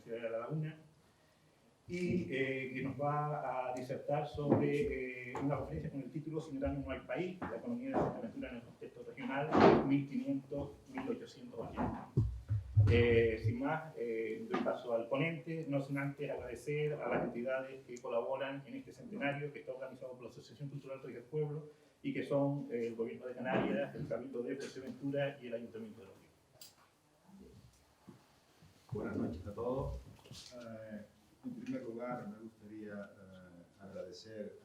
Universidad de La Laguna, y que nos va a disertar sobre una conferencia con el título Sin uranio no hay país, la economía de Fuerteventura en el contexto regional, 1500-1880. Sin más, doy paso al ponente, no sin antes agradecer a las entidades que colaboran en este centenario, que está organizado por la Asociación Cultural Rey del Pueblo, y que son el Gobierno de Canarias, el Cabildo de Fuerteventura y el Ayuntamiento de Los Ríos. Buenas noches a todos. En primer lugar, me gustaría agradecer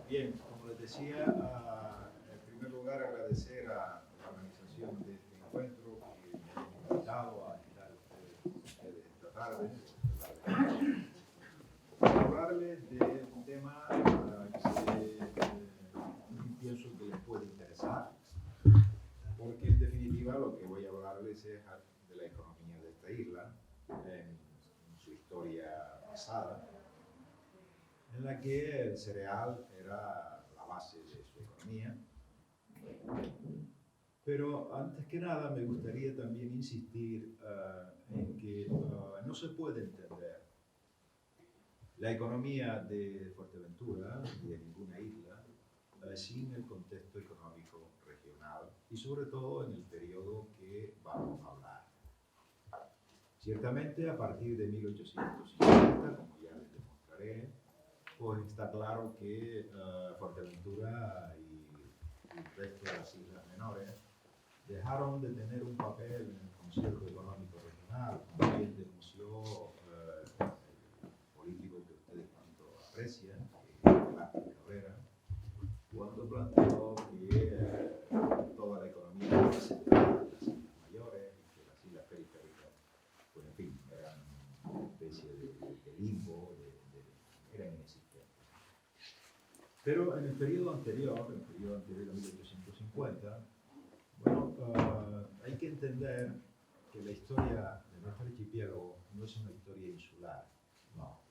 Bien, como les decía, en primer lugar agradecer a la organización de este encuentro que me han invitado a estar ustedes esta tarde. Para hablarles de un tema que pienso que les puede interesar, porque en definitiva lo que voy a hablarles es de la economía de esta isla, en su historia pasada, en la que el cereal era la base de su economía. Pero antes que nada me gustaría también insistir en que no se puede entender la economía de Fuerteventura y de ninguna isla sin el contexto económico regional y sobre todo en el periodo que vamos a hablar. Ciertamente a partir de 1850, como ya les demostraré, pues está claro que Fuerteventura y el resto de las islas menores dejaron de tener un papel en el concierto económico regional, como bien denunció el político que ustedes tanto aprecian, Velázquez Cabrera, cuando planteó que toda la economía se centraba en las islas mayores y que las islas periféricas, pues en fin, eran una especie de limbo, eran inexistentes. Pero en el periodo anterior a 1850, bueno, hay que entender que la historia de nuestro archipiélago no es una historia insular, no.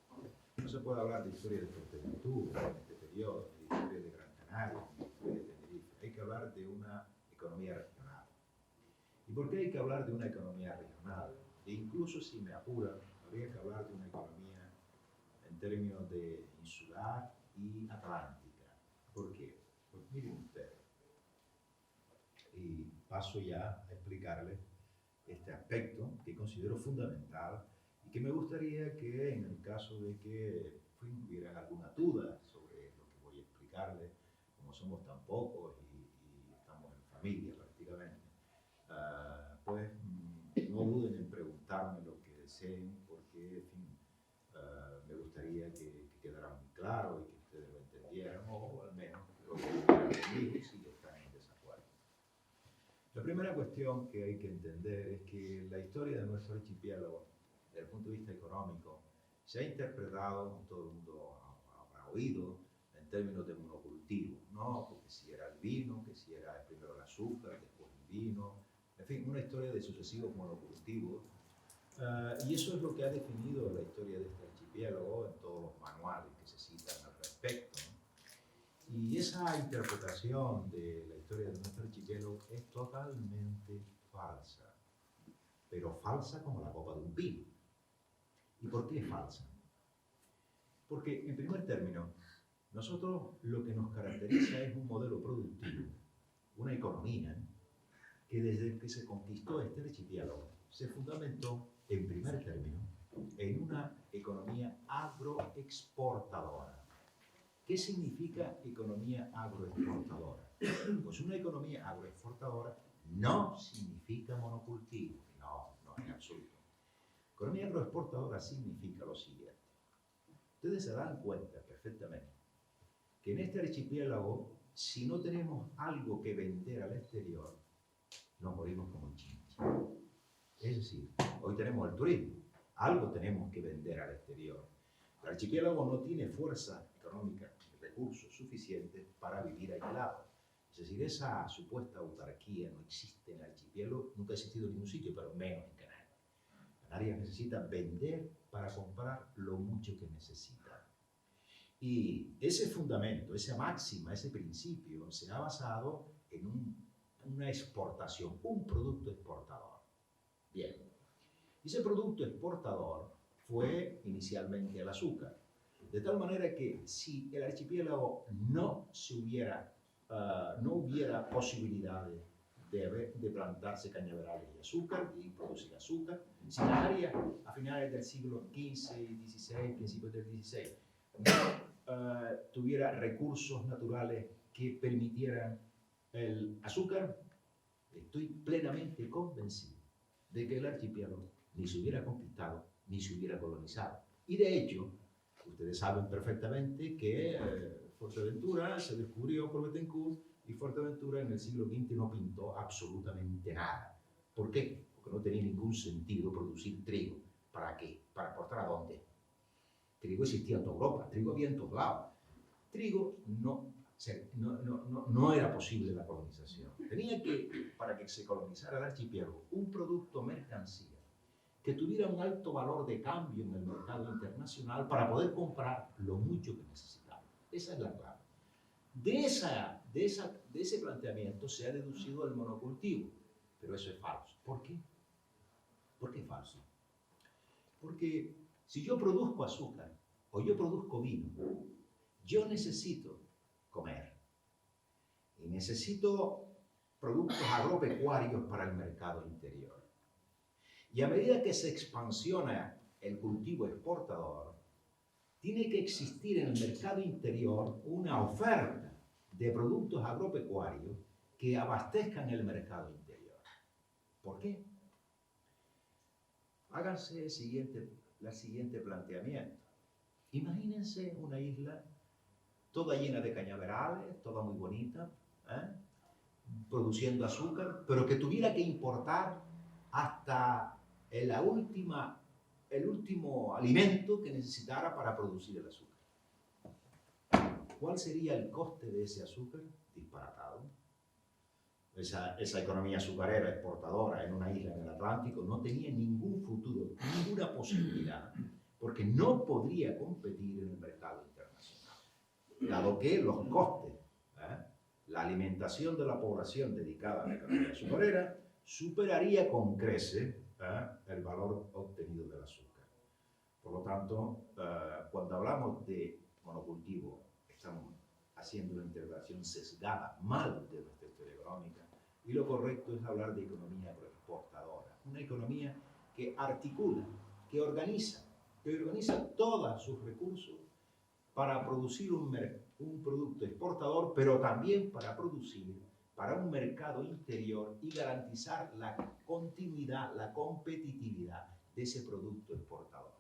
No se puede hablar de historia de Fuerteventura en este periodo, de historia de Gran Canaria, de historia de Tenerife. Hay que hablar de una economía regional. ¿Y por qué hay que hablar de una economía regional? E incluso si me apuran, habría que hablar de una economía en términos de insular y atlántica. ¿Por qué? Pues miren ustedes, y paso ya a explicarles este aspecto que considero fundamental y que me gustaría que en el caso de que hubieran alguna duda sobre lo que voy a explicarles, como somos tan pocos y estamos en familia prácticamente, pues no duden en preguntarme lo que deseen, porque en fin, me gustaría que quedara muy claro y que ustedes lo entendieran, o al menos lo entendieran conmigo si están en desacuerdo. La primera cuestión que hay que entender es que la historia de nuestro archipiélago, desde el punto de vista económico, se ha interpretado, todo el mundo habrá oído, en términos de monocultivo, ¿no? Porque si era el vino, que si era primero el azúcar, después el vino, en fin, una historia de sucesivos monocultivos. Y eso es lo que ha definido la historia de este archipiélago en todos los manuales que se citan al respecto, ¿no? Y esa interpretación de la historia de nuestro archipiélago es totalmente falsa, pero falsa como la copa de un pino. ¿Y por qué es falsa? Porque, en primer término, nosotros lo que nos caracteriza es un modelo productivo, una economía que desde que se conquistó este archipiélago se fundamentó, en primer término, en una economía agroexportadora. ¿Qué significa economía agroexportadora? Pues una economía agroexportadora no significa monocultivo, no en absoluto. Economía agroexportadora significa lo siguiente. Ustedes se dan cuenta perfectamente que en este archipiélago, si no tenemos algo que vender al exterior, nos morimos como chinches. Es decir, hoy tenemos el turismo, algo tenemos que vender al exterior. El archipiélago no tiene fuerza económica, recursos suficientes para vivir aislado. Es decir, esa supuesta autarquía no existe en el archipiélago, nunca ha existido en ningún sitio, pero menos en Canarias. En Canarias necesita vender para comprar lo mucho que necesita. Y ese fundamento, esa máxima, ese principio se ha basado en una exportación, un producto exportador. Bien, ese producto exportador fue inicialmente el azúcar. De tal manera que si el archipiélago no hubiera posibilidades de plantarse cañaverales y azúcar y producir azúcar, si Canarias a finales del siglo XV y XVI, principios del XVI, no tuviera recursos naturales que permitieran el azúcar, estoy plenamente convencido de que el archipiélago ni se hubiera conquistado ni se hubiera colonizado. Y de hecho, ustedes saben perfectamente que Fuerteventura se descubrió por Bettencourt y Fuerteventura en el siglo XX no pintó absolutamente nada. ¿Por qué? Porque no tenía ningún sentido producir trigo. ¿Para qué? ¿Para exportar a dónde? Trigo existía en toda Europa, trigo había en todos lados. Trigo no era posible la colonización. Tenía que, para que se colonizara el archipiélago, un producto mercancía que tuviera un alto valor de cambio en el mercado internacional para poder comprar lo mucho que necesitaba. Esa es la clave. De ese planteamiento se ha deducido el monocultivo, pero eso es falso. ¿Por qué? ¿Por qué es falso? Porque si yo produzco azúcar o yo produzco vino, yo necesito comer y necesito productos agropecuarios para el mercado interior. Y a medida que se expansiona el cultivo exportador, tiene que existir en el mercado interior una oferta de productos agropecuarios que abastezcan el mercado interior. ¿Por qué? Háganse el siguiente planteamiento. Imagínense una isla toda llena de cañaverales, toda muy bonita, produciendo azúcar, pero que tuviera que importar hasta el último alimento que necesitara para producir el azúcar. ¿Cuál sería el coste de ese azúcar? Disparatado. Esa economía azucarera exportadora en una isla en el Atlántico no tenía ningún futuro, ninguna posibilidad, porque no podría competir en el mercado internacional, dado que los costes, la alimentación de la población dedicada a la economía azucarera superaría con creces el valor obtenido del azúcar. Por lo tanto, cuando hablamos de monocultivo, estamos haciendo una interpretación sesgada, mal de nuestra historia económica, y lo correcto es hablar de economía agroexportadora, una economía que articula, que organiza todos sus recursos para producir un producto exportador, pero también para producir para un mercado interior y garantizar la continuidad, la competitividad de ese producto exportador.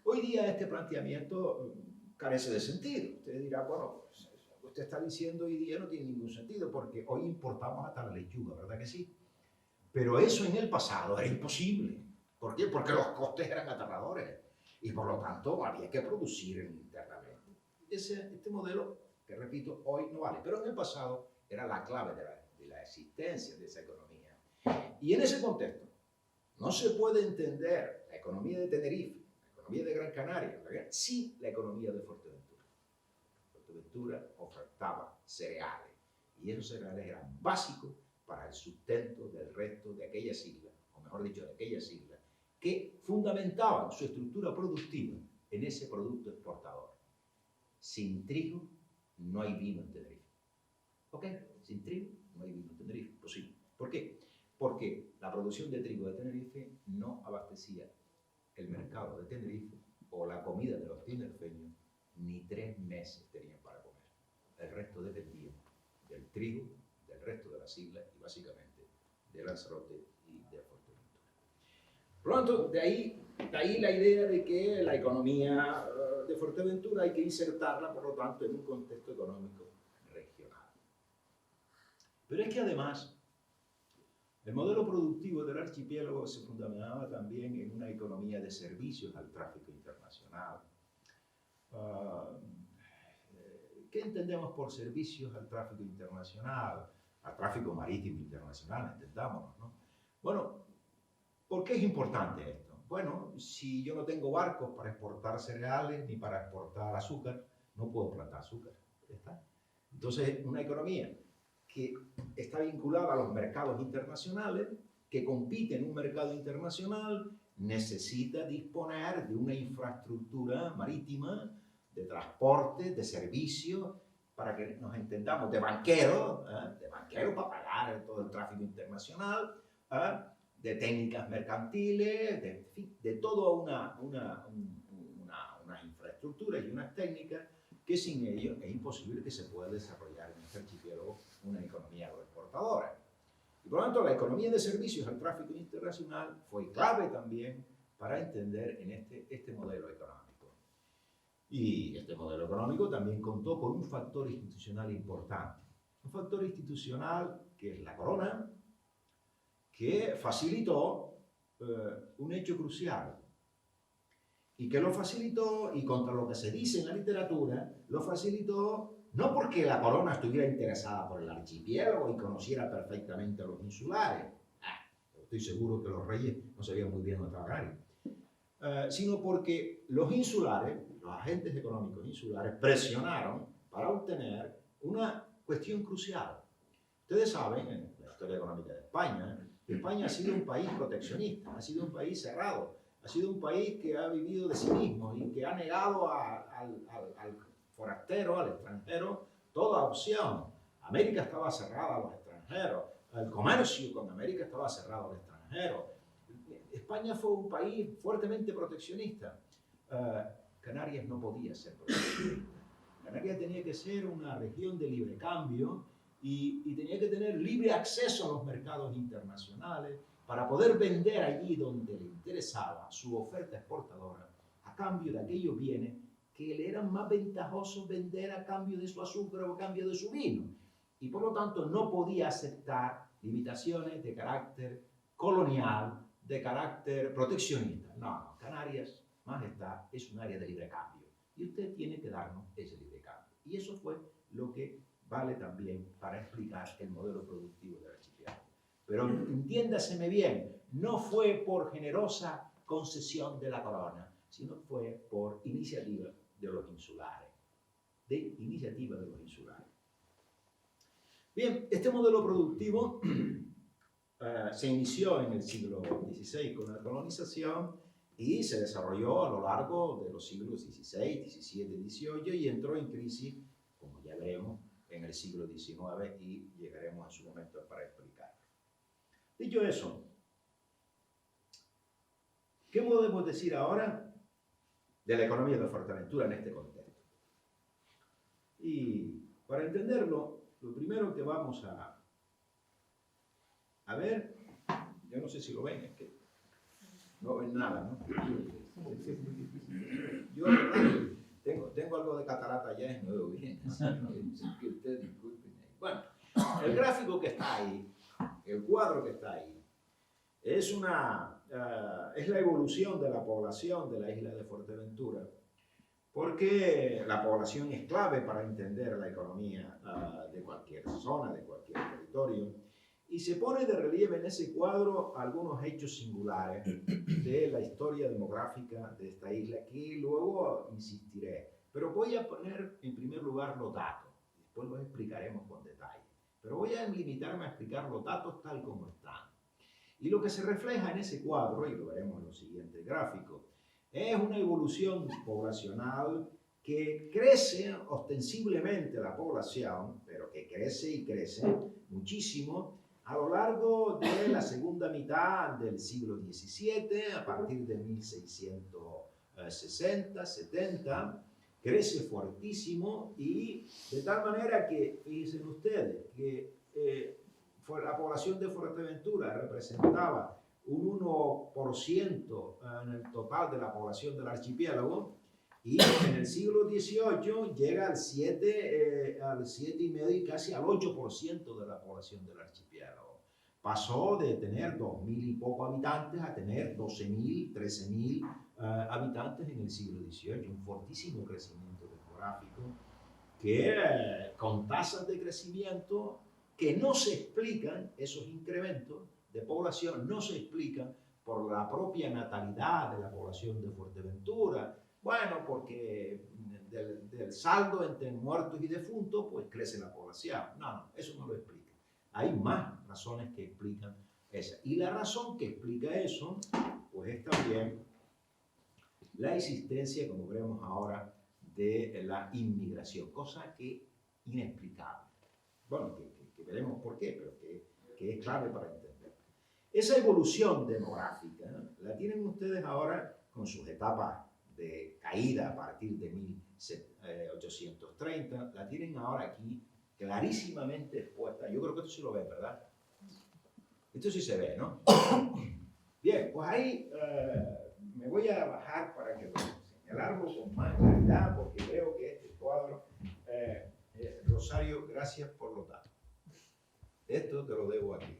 Hoy día este planteamiento carece de sentido. Usted dirá, bueno, pues, lo que usted está diciendo hoy día no tiene ningún sentido porque hoy importamos hasta la lechuga, ¿verdad que sí? Pero eso en el pasado era imposible. ¿Por qué? Porque los costes eran aterradores y por lo tanto había que producir internamente. Este modelo, que repito, hoy no vale, pero en el pasado era la clave de la existencia de esa economía. Y en ese contexto, no se puede entender la economía de Tenerife, la economía de Gran Canaria, sin la economía de Fuerteventura. Fuerteventura ofertaba cereales, y esos cereales eran básicos para el sustento del resto de aquellas islas, o mejor dicho, de aquellas islas, que fundamentaban su estructura productiva en ese producto exportador. Sin trigo no hay vino en Tenerife. ¿Ok? Sin trigo no hay vino en Tenerife. Posible. ¿Por qué? Porque la producción de trigo de Tenerife no abastecía el mercado de Tenerife o la comida de los tinerfeños, ni 3 meses tenían para comer. El resto dependía del trigo, del resto de las islas y básicamente de Lanzarote y de Fuerteventura. Por lo tanto, de ahí la idea de que la economía de Fuerteventura hay que insertarla, por lo tanto, en un contexto económico regional. Pero es que además, el modelo productivo del archipiélago se fundamentaba también en una economía de servicios al tráfico internacional. ¿Qué entendemos por servicios al tráfico internacional? Al tráfico marítimo internacional, entendámonos, ¿no? Bueno, ¿Por qué es importante esto? Bueno, si yo no tengo barcos para exportar cereales ni para exportar azúcar, no puedo plantar azúcar. ¿Ya está? Entonces, una economía que está vinculada a los mercados internacionales, que compite en un mercado internacional, necesita disponer de una infraestructura marítima, de transporte, de servicios, para que nos entendamos, de banqueros para pagar todo el tráfico internacional, de técnicas mercantiles, en fin, de toda unas infraestructuras y unas técnicas que sin ello es imposible que se pueda desarrollar en este archipiélago una economía agroexportadora. Y por lo tanto, la economía de servicios al tráfico internacional fue clave también para entender en este modelo económico. Y este modelo económico también contó con un factor institucional importante. Un factor institucional que es la corona, que facilitó un hecho crucial. Y que lo facilitó, y contra lo que se dice en la literatura, lo facilitó no porque la corona estuviera interesada por el archipiélago y conociera perfectamente a los insulares. Estoy seguro que los reyes no sabían muy bien dónde estaba Canarias. Sino porque los insulares, los agentes económicos insulares, presionaron para obtener una cuestión crucial. Ustedes saben, en la historia económica de España, que España ha sido un país proteccionista, ha sido un país cerrado, ha sido un país que ha vivido de sí mismo y que ha negado al forastero, al extranjero, toda opción. América estaba cerrada a los extranjeros, el comercio con América estaba cerrado al extranjero. España fue un país fuertemente proteccionista. Canarias no podía ser proteccionista. Canarias tenía que ser una región de libre cambio y tenía que tener libre acceso a los mercados internacionales para poder vender allí donde le interesaba su oferta exportadora a cambio de aquellos bienes que le eran más ventajosos vender a cambio de su azúcar o a cambio de su vino. Y por lo tanto no podía aceptar limitaciones de carácter colonial, de carácter proteccionista. No, Canarias, Majestad, es un área de libre cambio. Y usted tiene que darnos ese libre cambio. Y eso fue lo que vale también para explicar el modelo productivo del archipiélago. Pero entiéndaseme bien, no fue por generosa concesión de la corona, sino fue por iniciativa de los insulares. Bien, este modelo productivo se inició en el siglo XVI con la colonización y se desarrolló a lo largo de los siglos XVI, XVII, XVIII y entró en crisis, como ya veremos, en el siglo XIX y llegaremos en su momento para explicarlo. Dicho eso, ¿qué podemos decir ahora de la economía de Fuerteventura en este contexto? Y para entenderlo, lo primero que vamos a ver, yo no sé si lo ven, es que no ven nada, ¿no? Es muy difícil. Yo tengo algo de catarata ya, es nuevo bien, así que ustedes disculpen. Bueno, el gráfico que está ahí, el cuadro que está ahí, es la evolución de la población de la isla de Fuerteventura, porque la población es clave para entender la economía de cualquier zona, de cualquier territorio, y se pone de relieve en ese cuadro algunos hechos singulares de la historia demográfica de esta isla, que luego insistiré. Pero voy a poner en primer lugar los datos, después los explicaremos con detalle. Pero voy a limitarme a explicar los datos tal como están. Y lo que se refleja en ese cuadro, y lo veremos en los siguientes gráficos, es una evolución poblacional que crece ostensiblemente la población, pero que crece y crece muchísimo a lo largo de la segunda mitad del siglo XVII, a partir de 1660, 70, crece fuertísimo y de tal manera que, fíjense ustedes, que la población de Fuerteventura representaba un 1% en el total de la población del archipiélago y en el siglo XVIII llega al 7,5% y casi al 8% de la población del archipiélago. Pasó de tener 2.000 y poco habitantes a tener 12.000, 13.000 habitantes en el siglo XVIII, un fortísimo crecimiento demográfico que con tasas de crecimiento que no se explican, esos incrementos de población no se explican por la propia natalidad de la población de Fuerteventura, bueno, porque del saldo entre muertos y defuntos, pues crece la población. No, eso no lo explica. Hay más razones que explican esa. Y la razón que explica eso, pues es también la existencia, como veremos ahora, de la inmigración, cosa que inexplicable. Bueno, que veremos por qué, pero que es clave para entender. Esa evolución demográfica, ¿no?, la tienen ustedes ahora con sus etapas de caída a partir de 1830, la tienen ahora aquí clarísimamente expuesta. Yo creo que esto sí lo ven, ¿verdad? Esto sí se ve, ¿no? Bien, pues ahí me voy a bajar para que señalarlo con más claridad, porque creo que este cuadro, Rosario, gracias por los datos. Esto te lo debo aquí.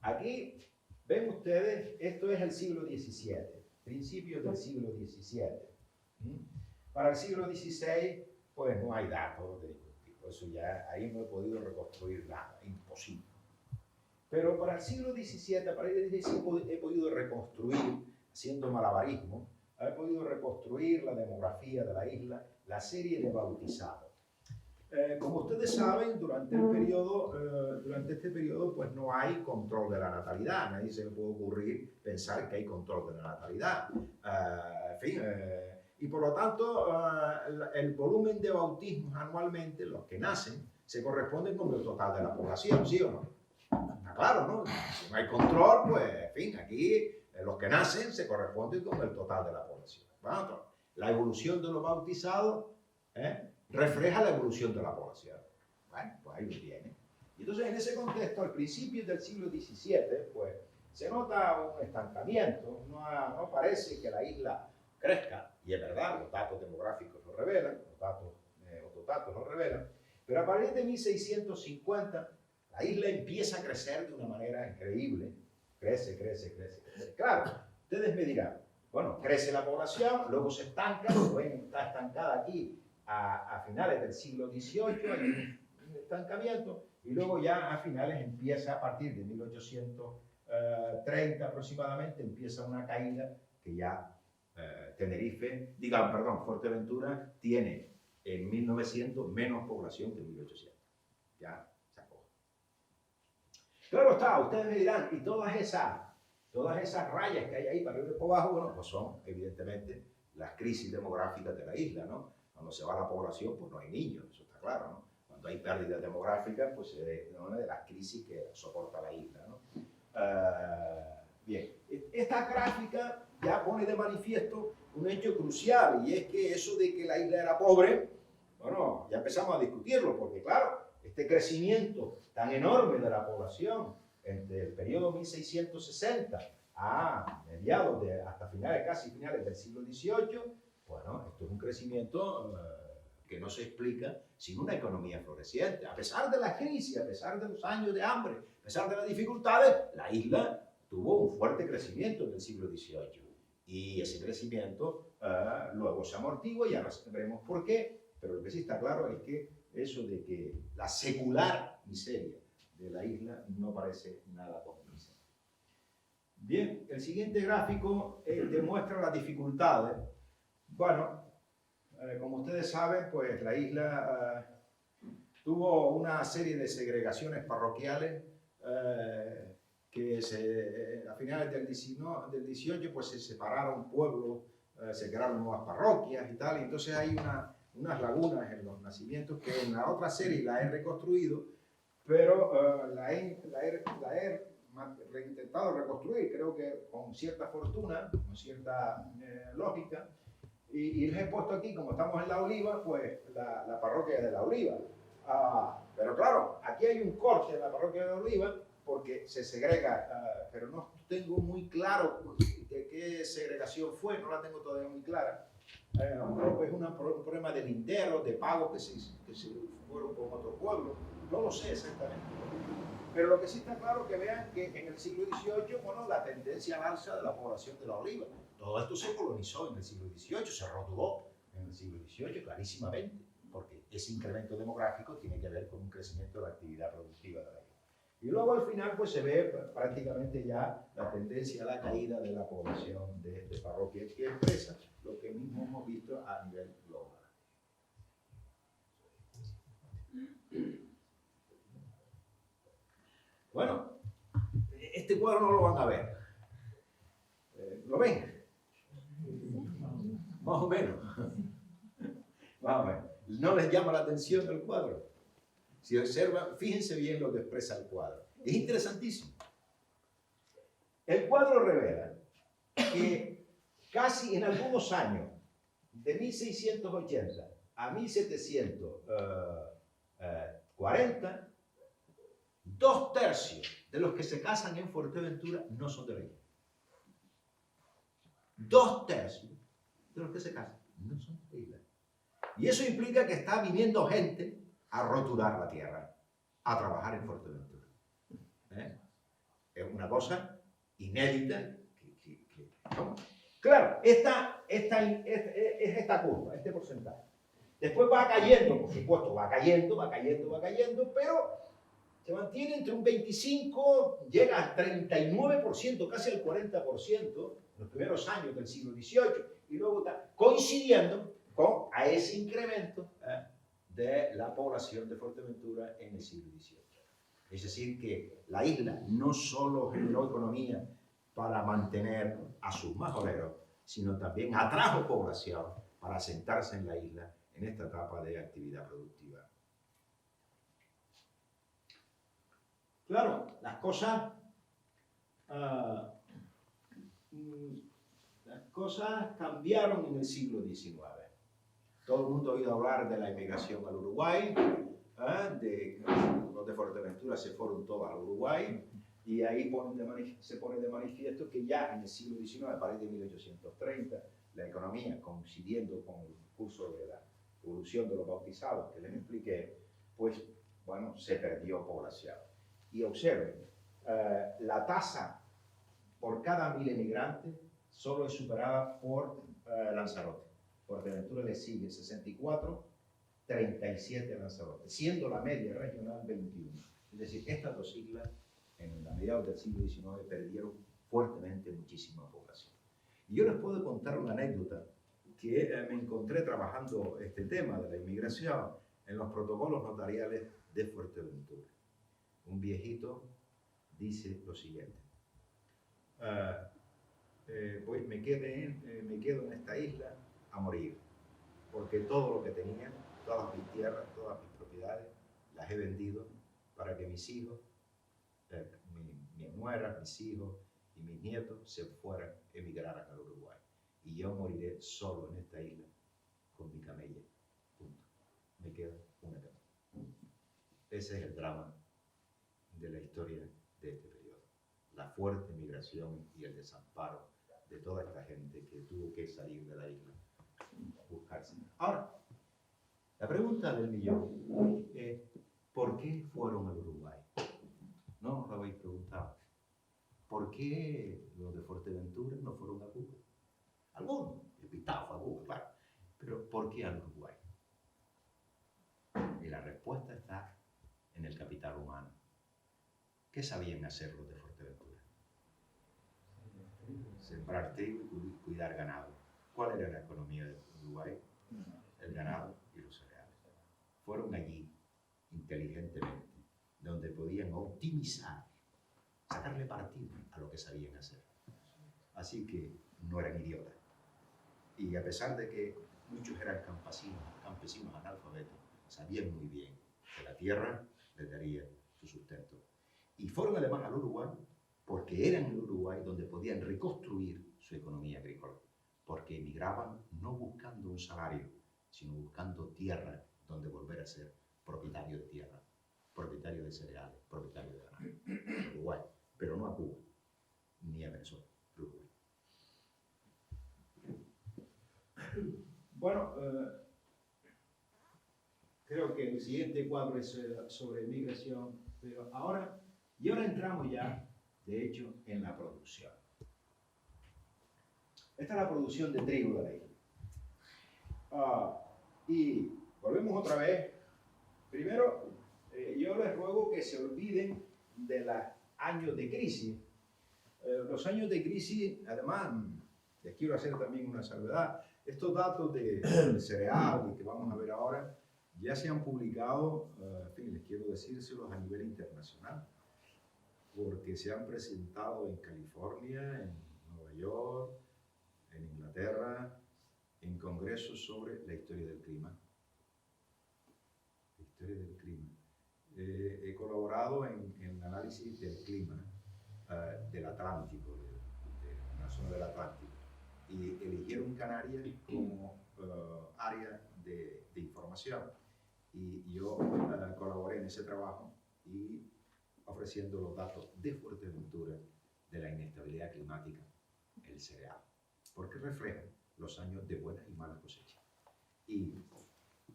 Aquí ven ustedes, esto es el siglo XVII, principios del siglo XVII. Para el siglo XVI, pues no hay datos de ningún tipo, eso ya, ahí no he podido reconstruir nada, imposible. Pero para el siglo XVII, para el XVII he podido reconstruir, haciendo malabarismo, he podido reconstruir la demografía de la isla, la serie de bautizados. Como ustedes saben, durante este periodo, pues no hay control de la natalidad. Nadie se le puede ocurrir pensar que hay control de la natalidad. En fin, y por lo tanto, el volumen de bautismos anualmente, los que nacen, se corresponden con el total de la población, ¿sí o no? Está claro, ¿no? Si no hay control, pues, en fin, aquí los que nacen se corresponden con el total de la población. Bueno, la evolución de los bautizados, refleja la evolución de la población. Bueno, pues ahí lo tiene. Y entonces, en ese contexto, al principio del siglo XVII, pues, se nota un estancamiento, no parece que la isla crezca, y es verdad, los datos demográficos lo revelan, los datos lo revelan, pero a partir de 1650, la isla empieza a crecer de una manera increíble, crece. Claro, ustedes me dirán, bueno, crece la población, luego se estanca, como ven, está estancada aquí, a finales del siglo XVIII hay un estancamiento y luego ya a finales empieza, a partir de 1830 aproximadamente, empieza una caída que ya Fuerteventura tiene en 1900 menos población que en 1800. Ya se acabó. Claro está, ustedes me dirán, y todas esas rayas que hay ahí para arriba y para abajo, bueno, pues son evidentemente las crisis demográficas de la isla, ¿no? Cuando se va la población, pues no hay niños, eso está claro, ¿no? Cuando hay pérdidas demográficas, pues es una de las crisis que soporta la isla, ¿no? Bien, esta gráfica ya pone de manifiesto un hecho crucial, y es que eso de que la isla era pobre, bueno, ya empezamos a discutirlo, porque claro, este crecimiento tan enorme de la población entre el periodo 1660 a mediados hasta casi finales del siglo XVIII, bueno, esto es un crecimiento que no se explica sin una economía floreciente. A pesar de la crisis, a pesar de los años de hambre, a pesar de las dificultades, la isla tuvo un fuerte crecimiento en el siglo XVIII. Y ese crecimiento luego se amortigua, y ahora veremos por qué, pero lo que sí está claro es que eso de que la secular miseria de la isla no parece nada convincente. Bien, el siguiente gráfico demuestra las dificultades. Bueno, como ustedes saben, pues la isla tuvo una serie de segregaciones parroquiales que a finales del 18 pues se separaron pueblos, se crearon nuevas parroquias y tal, y entonces hay unas lagunas en los nacimientos que en la otra serie la he reconstruido, pero la he intentado reconstruir, creo que con cierta fortuna, con cierta lógica, y les he puesto aquí, como estamos en La Oliva, pues la parroquia de La Oliva. Pero claro, aquí hay un corte en la parroquia de La Oliva porque se segrega, pero no tengo muy claro de qué segregación fue, no la tengo todavía muy clara. Es un problema de linderos, de pagos que se fueron con otro pueblo, no lo sé exactamente. Pero lo que sí está claro es que vean que en el siglo XVIII, bueno, la tendencia al alza de la población de La Oliva. Todo esto se colonizó en el siglo XVIII, se rodó en el siglo XVIII clarísimamente, porque ese incremento demográfico tiene que ver con un crecimiento de la actividad productiva de la isla. Y luego al final pues se ve prácticamente ya la tendencia a la caída de la población de parroquias y empresas, lo que mismo hemos visto a nivel global. Bueno, este cuadro no lo van a ver. ¿Lo ven? Más o menos. Más o menos. ¿No les llama la atención el cuadro? Si observan, fíjense bien lo que expresa el cuadro. Es interesantísimo. El cuadro revela que casi en algunos años, de 1680 a 1740, 2/3 de los que se casan en Fuerteventura no son de la isla. 2/3 de los que se casan no son de la isla. Y eso implica que está viniendo gente a roturar la tierra, a trabajar en Fuerteventura. Es una cosa inédita. ¿No? Claro, esta curva, este porcentaje. Después va cayendo, por supuesto, va cayendo, pero se mantiene entre un 25, llega al 39%, casi al 40%, en los primeros años del siglo XVIII, y luego está coincidiendo con ese incremento de la población de Fuerteventura en el siglo XVIII. Es decir, que la isla no solo generó economía para mantener a sus majoreros, sino también atrajo población para asentarse en la isla en esta etapa de actividad productiva. Claro, las cosas cambiaron en el siglo XIX. Todo el mundo ha oído hablar de la inmigración al Uruguay, los de Fuerteventura se fueron todos al Uruguay, y ahí se pone de manifiesto que ya en el siglo XIX, a partir de 1830, la economía, coincidiendo con el curso de la evolución de los bautizados que les expliqué, pues, bueno, se perdió población. Y observen, la tasa por cada 1000 emigrantes solo es superada por Lanzarote. Fuerteventura le sigue 64, 37 Lanzarote, siendo la media regional 21. Es decir, estas dos islas, en la mediados del siglo XIX, perdieron fuertemente muchísima población. Y yo les puedo contar una anécdota que me encontré trabajando este tema de la inmigración en los protocolos notariales de Fuerteventura. Un viejito dice lo siguiente: pues me quedo en esta isla a morir, porque todo lo que tenía, todas mis tierras, todas mis propiedades, las he vendido para que mis hijos, mi nuera, mis hijos y mis nietos se fueran, emigraran al Uruguay. Y yo moriré solo en esta isla con mi camella. Punto. Me queda una camella. Ese es el drama de la historia de este periodo. La fuerte migración y el desamparo de toda esta gente que tuvo que salir de la isla, buscarse. Ahora, la pregunta del millón es: ¿por qué fueron al Uruguay? No os lo habéis preguntado. ¿Por qué los de Fuerteventura no fueron a Cuba? Algunos, el Pistao fue a Cuba, claro. Pero ¿por qué al Uruguay? Y la respuesta está en el capital humano. ¿Qué sabían hacer los de Fuerteventura? Sembrar trigo y cuidar ganado. ¿Cuál era la economía de Uruguay? El ganado y los cereales. Fueron allí, inteligentemente, donde podían optimizar, sacarle partido a lo que sabían hacer. Así que no eran idiotas. Y a pesar de que muchos eran campesinos analfabetos, sabían muy bien que la tierra les daría su sustento. Y fueron además al Uruguay porque era en el Uruguay donde podían reconstruir su economía agrícola, porque emigraban no buscando un salario, sino buscando tierra donde volver a ser propietario de tierra, propietario de cereales, propietario de ganado. Uruguay, pero no a Cuba, ni a Venezuela, Uruguay. Bueno, creo que el siguiente cuadro es sobre migración, pero ahora entramos ya, de hecho, en la producción. Esta es la producción de trigo de la isla. Y volvemos otra vez. Primero, yo les ruego que se olviden de los años de crisis. Los años de crisis, además, les quiero hacer también una salvedad. Estos datos del cereal y que vamos a ver ahora ya se han publicado, en fin, les quiero decírselos a nivel internacional, porque se han presentado en California, en Nueva York, en Inglaterra, en congresos sobre la historia del clima. La historia del clima. He colaborado en el análisis del clima del Atlántico, de la zona del Atlántico, y eligieron Canarias como área de información. Y yo colaboré en ese trabajo y ofreciendo los datos de Fuerteventura de la inestabilidad climática, el cereal, porque refleja los años de buenas y malas cosechas. Y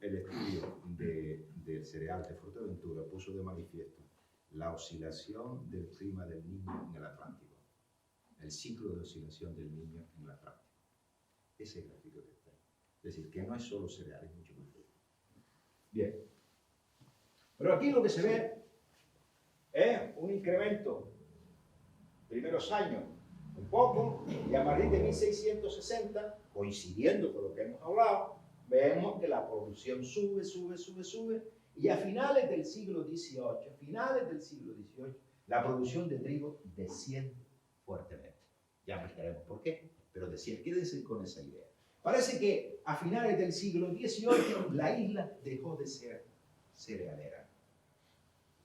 el estudio del cereal de Fuerteventura puso de manifiesto la oscilación del clima del Niño en el Atlántico, el ciclo de oscilación del Niño en el Atlántico. Ese gráfico que está ahí. Es decir, que no es solo cereal, es mucho más. Bien. Pero aquí lo que se ve es un incremento, primeros años, un poco, y a partir de 1660, coincidiendo con lo que hemos hablado, vemos que la producción sube, y a finales del siglo XVIII, la producción de trigo desciende fuertemente. Ya explicaremos por qué, pero desciende. Quédense con esa idea. Parece que a finales del siglo XVIII la isla dejó de ser cerealera.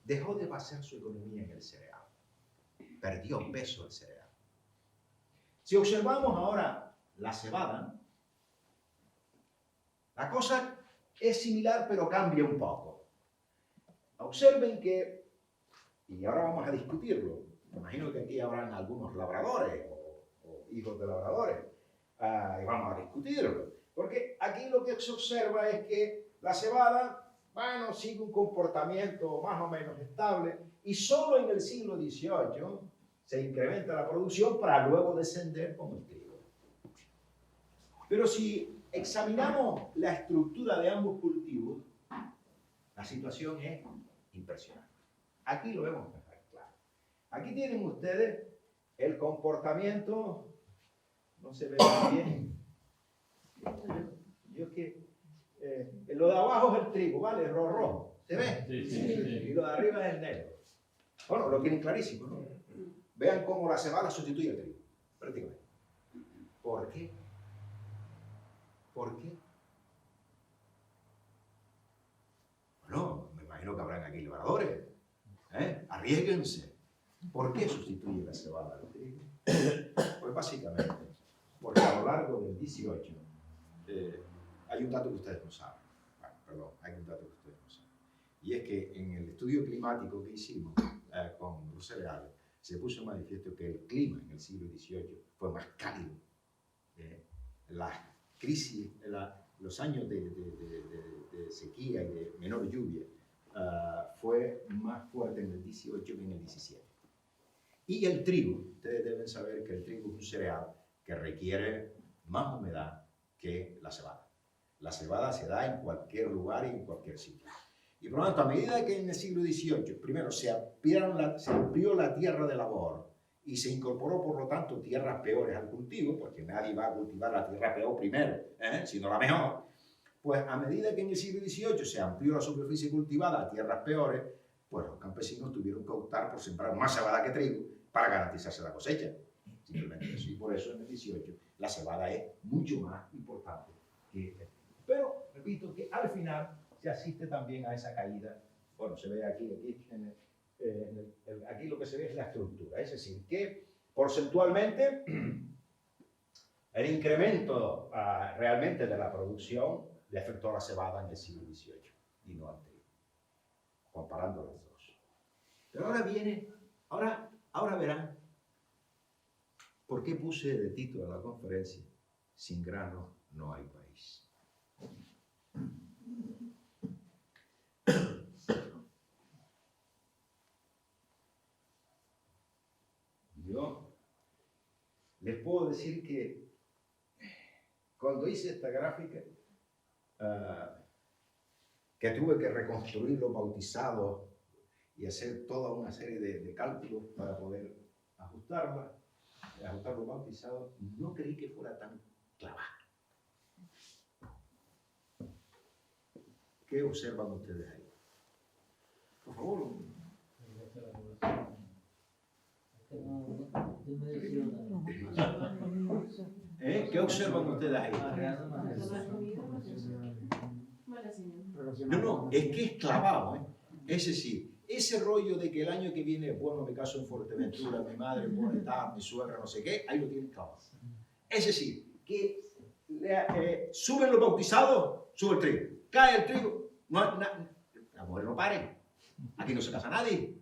Dejó de basar su economía en el cereal. Perdió peso el cereal. Si observamos ahora la cebada, la cosa es similar pero cambia un poco. Observen que, y ahora vamos a discutirlo, me imagino que aquí habrán algunos labradores o hijos de labradores, y vamos a discutirlo, porque aquí lo que se observa es que la cebada, bueno, sigue un comportamiento más o menos estable, y solo en el siglo XVIII se incrementa la producción para luego descender con el trigo. Pero si examinamos la estructura de ambos cultivos, la situación es impresionante. Aquí lo vemos claro. Aquí tienen ustedes el comportamiento, no se ve bien. Yo que lo de abajo es el trigo, ¿vale? Rojo. ¿Se ve? Sí. Y lo de arriba es el negro. Bueno, lo tienen clarísimo, ¿no? Vean cómo la cebada sustituye al trigo, prácticamente. ¿Por qué? ¿Por qué? Bueno, me imagino que habrán aquí labradores. Arriésguense. ¿Por qué sustituye la cebada al trigo? Pues básicamente, porque a lo largo del 18 hay un dato que ustedes no saben. Hay un dato que ustedes no saben. Y es que en el estudio climático que hicimos con los cereales, se puso en manifiesto que el clima en el siglo XVIII fue más cálido. Las crisis, los años de sequía y de menor lluvia fue más fuerte en el XVIII que en el XVII. Y el trigo, ustedes deben saber que el trigo es un cereal que requiere más humedad que la cebada. La cebada se da en cualquier lugar y en cualquier sitio. Y por lo tanto, a medida que en el siglo XVIII, primero se amplió la tierra de labor y se incorporó, por lo tanto, tierras peores al cultivo, porque nadie va a cultivar la tierra peor primero, sino la mejor, pues a medida que en el siglo XVIII se amplió la superficie cultivada a tierras peores, pues los campesinos tuvieron que optar por sembrar más cebada que trigo para garantizarse la cosecha. Simplemente eso. Y por eso en el XVIII la cebada es mucho más importante que el trigo. Pero, repito, que al final se asiste también a esa caída. Bueno, se ve aquí lo que se ve es la estructura. Es decir, que porcentualmente el incremento realmente de la producción le afectó a la cebada en el siglo XVIII y no al trigo, comparando las dos. Pero ahora verán por qué puse de título a la conferencia: sin grano no hay país. Yo les puedo decir que cuando hice esta gráfica, que tuve que reconstruir los bautizados y hacer toda una serie de cálculos para poder ajustar los bautizados, no creí que fuera tan clavado. ¿Qué observan ustedes ahí? Por favor. ¿Qué observan ustedes ahí? No, es que es clavado, ¿eh? Es decir, ese rollo de que el año que viene, bueno, me caso en Fuerteventura, mi madre pone tal, mi suegra, no sé qué, ahí lo tienen clavado. Es decir, que suben los bautizados, sube el trigo, cae el trigo, la mujer no pare, aquí no se casa nadie.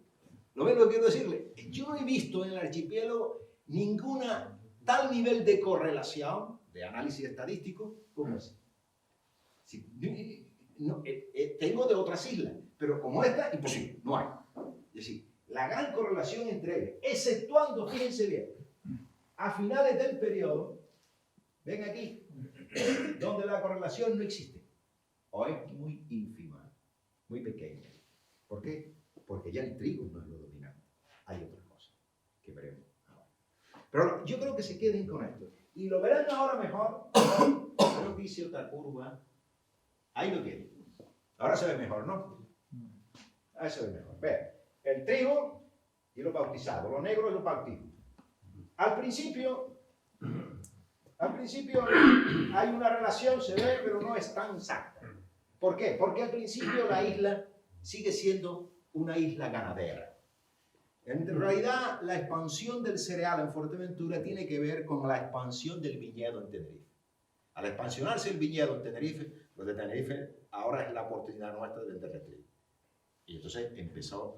¿Lo ven lo que quiero decirle? Yo no he visto en el archipiélago ninguna tal nivel de correlación, de análisis estadístico, como ese. Sí, no, tengo de otras islas, pero como esta, imposible, no hay. Es decir, la gran correlación entre ellas, exceptuando, fíjense bien, a finales del periodo, ven aquí, donde la correlación no existe, o es muy ínfima, muy pequeña. ¿Por qué? Porque ya el trigo no es lo dominante. Hay otras cosas que veremos ahora. Pero yo creo que se queden con esto. Y lo verán ahora mejor. Creo que hice otra curva. Ahí lo tienen. Ahora se ve mejor, ¿no? Ahí se ve mejor. Vean, el trigo y lo bautizado, lo negro y lo bautizado. Al principio hay una relación, se ve, pero no es tan exacta. ¿Por qué? Porque al principio la isla sigue siendo una isla ganadera. En realidad, la expansión del cereal en Fuerteventura tiene que ver con la expansión del viñedo en Tenerife. Al expansionarse el viñedo en Tenerife, los de Tenerife ahora es la oportunidad nuestra de vender trigo. Y entonces empezó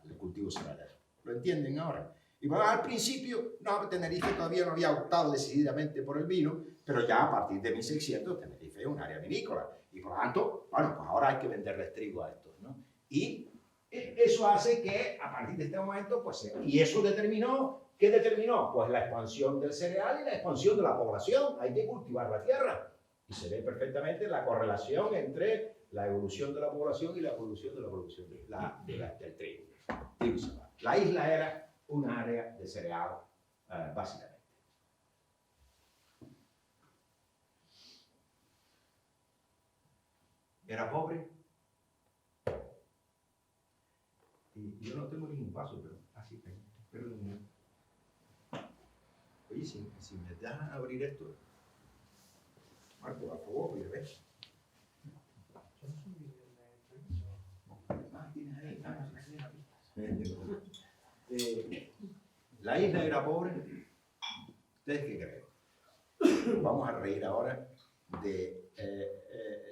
el cultivo cereal. ¿Lo entienden ahora? Y bueno, al principio, no, Tenerife todavía no había optado decididamente por el vino, pero ya a partir de 1600 Tenerife es un área vinícola. Y por lo tanto, bueno, pues ahora hay que venderles trigo a estos, ¿no? Y eso hace que a partir de este momento, pues, y eso determinó, ¿qué determinó? Pues la expansión del cereal y la expansión de la población. Hay que cultivar la tierra. Y se ve perfectamente la correlación entre la evolución de la población y la evolución de la producción del trigo. La isla era un área de cereal, básicamente. ¿Era pobre? Y yo no tengo ningún paso, pero así tengo. Perdón. Oye, si me dejan abrir esto, Marco, por favor, voy a ver. La isla era pobre. ¿Ustedes qué creen? Vamos a reír ahora de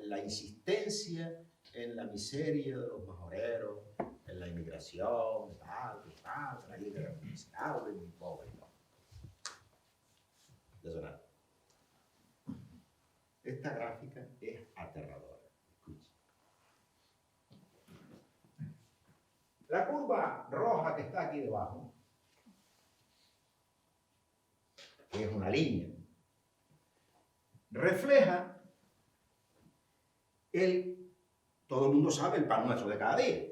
la insistencia en la miseria de los majoreros, en la inmigración, la isla era muy miserable, muy pobre. De sonar. Esta gráfica es aterradora. Escuchen. La curva roja que está aquí debajo, que es una línea, refleja todo el mundo sabe el pan nuestro de cada día,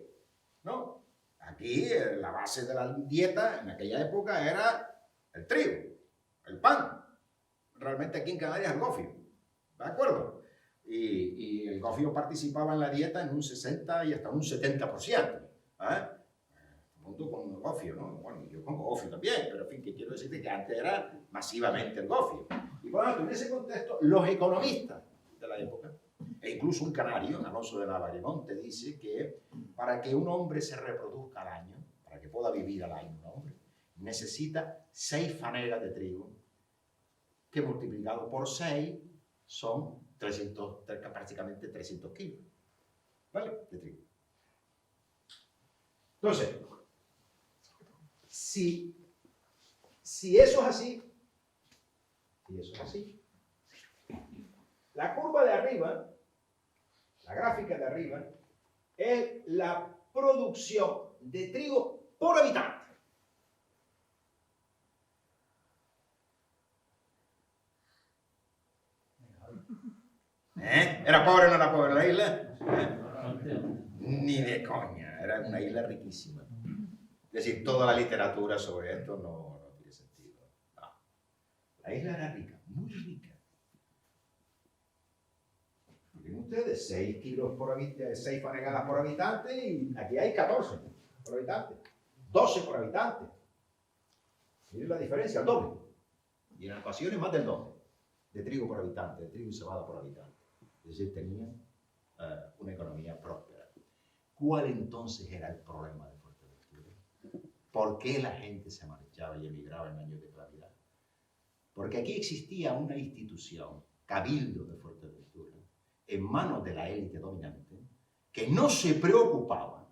¿no? Aquí la base de la dieta en aquella época era el trigo, el pan. Realmente aquí en Canarias el gofio, ¿de acuerdo? Y el gofio participaba en la dieta en un 60 y hasta un 70%. Junto con el gofio, ¿no? Bueno, yo pongo gofio también, pero en fin, que quiero decirte que antes era masivamente el gofio. Y bueno, en ese contexto, los economistas de la época, e incluso un canario, Alonso de Navarremonte, dice que para que un hombre se reproduzca al año, para que pueda vivir al año un hombre, necesita 6 fanegas de trigo, que multiplicado por 6 son prácticamente 300 kilos, ¿vale? De trigo. Entonces, si eso es así, la curva de arriba, la gráfica de arriba, es la producción de trigo por habitante. ¿Era pobre o no era pobre la isla? Ni de coña, era una isla riquísima. Es decir, toda la literatura sobre esto no tiene sentido. No. La isla era rica, muy rica. Miren ustedes, 6 kilos por habitante, 6 fanegadas por habitante, y aquí hay 14 por habitante, 12 por habitante. Miren la diferencia, el doble. Y en ocasiones más del doble de trigo por habitante, de trigo y cebada por habitante. Es decir, tenían una economía próspera. ¿Cuál entonces era el problema de Fuerteventura? ¿Por qué la gente se marchaba y emigraba en años de claridad? Porque aquí existía una institución, Cabildo de Fuerteventura, en manos de la élite dominante, que no se preocupaba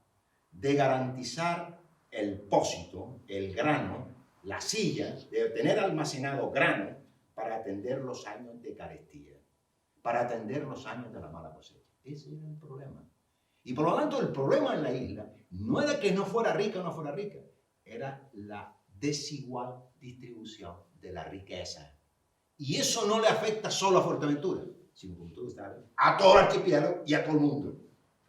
de garantizar el pósito, el grano, la silla, de tener almacenado grano para atender los años de carestía, para atender los años de la mala cosecha. Ese era el problema. Y por lo tanto, el problema en la isla no era que no fuera rica o no fuera rica, era la desigual distribución de la riqueza. Y eso no le afecta solo a Fuerteventura, sino, como todos saben, a todo el archipiélago y a todo el mundo.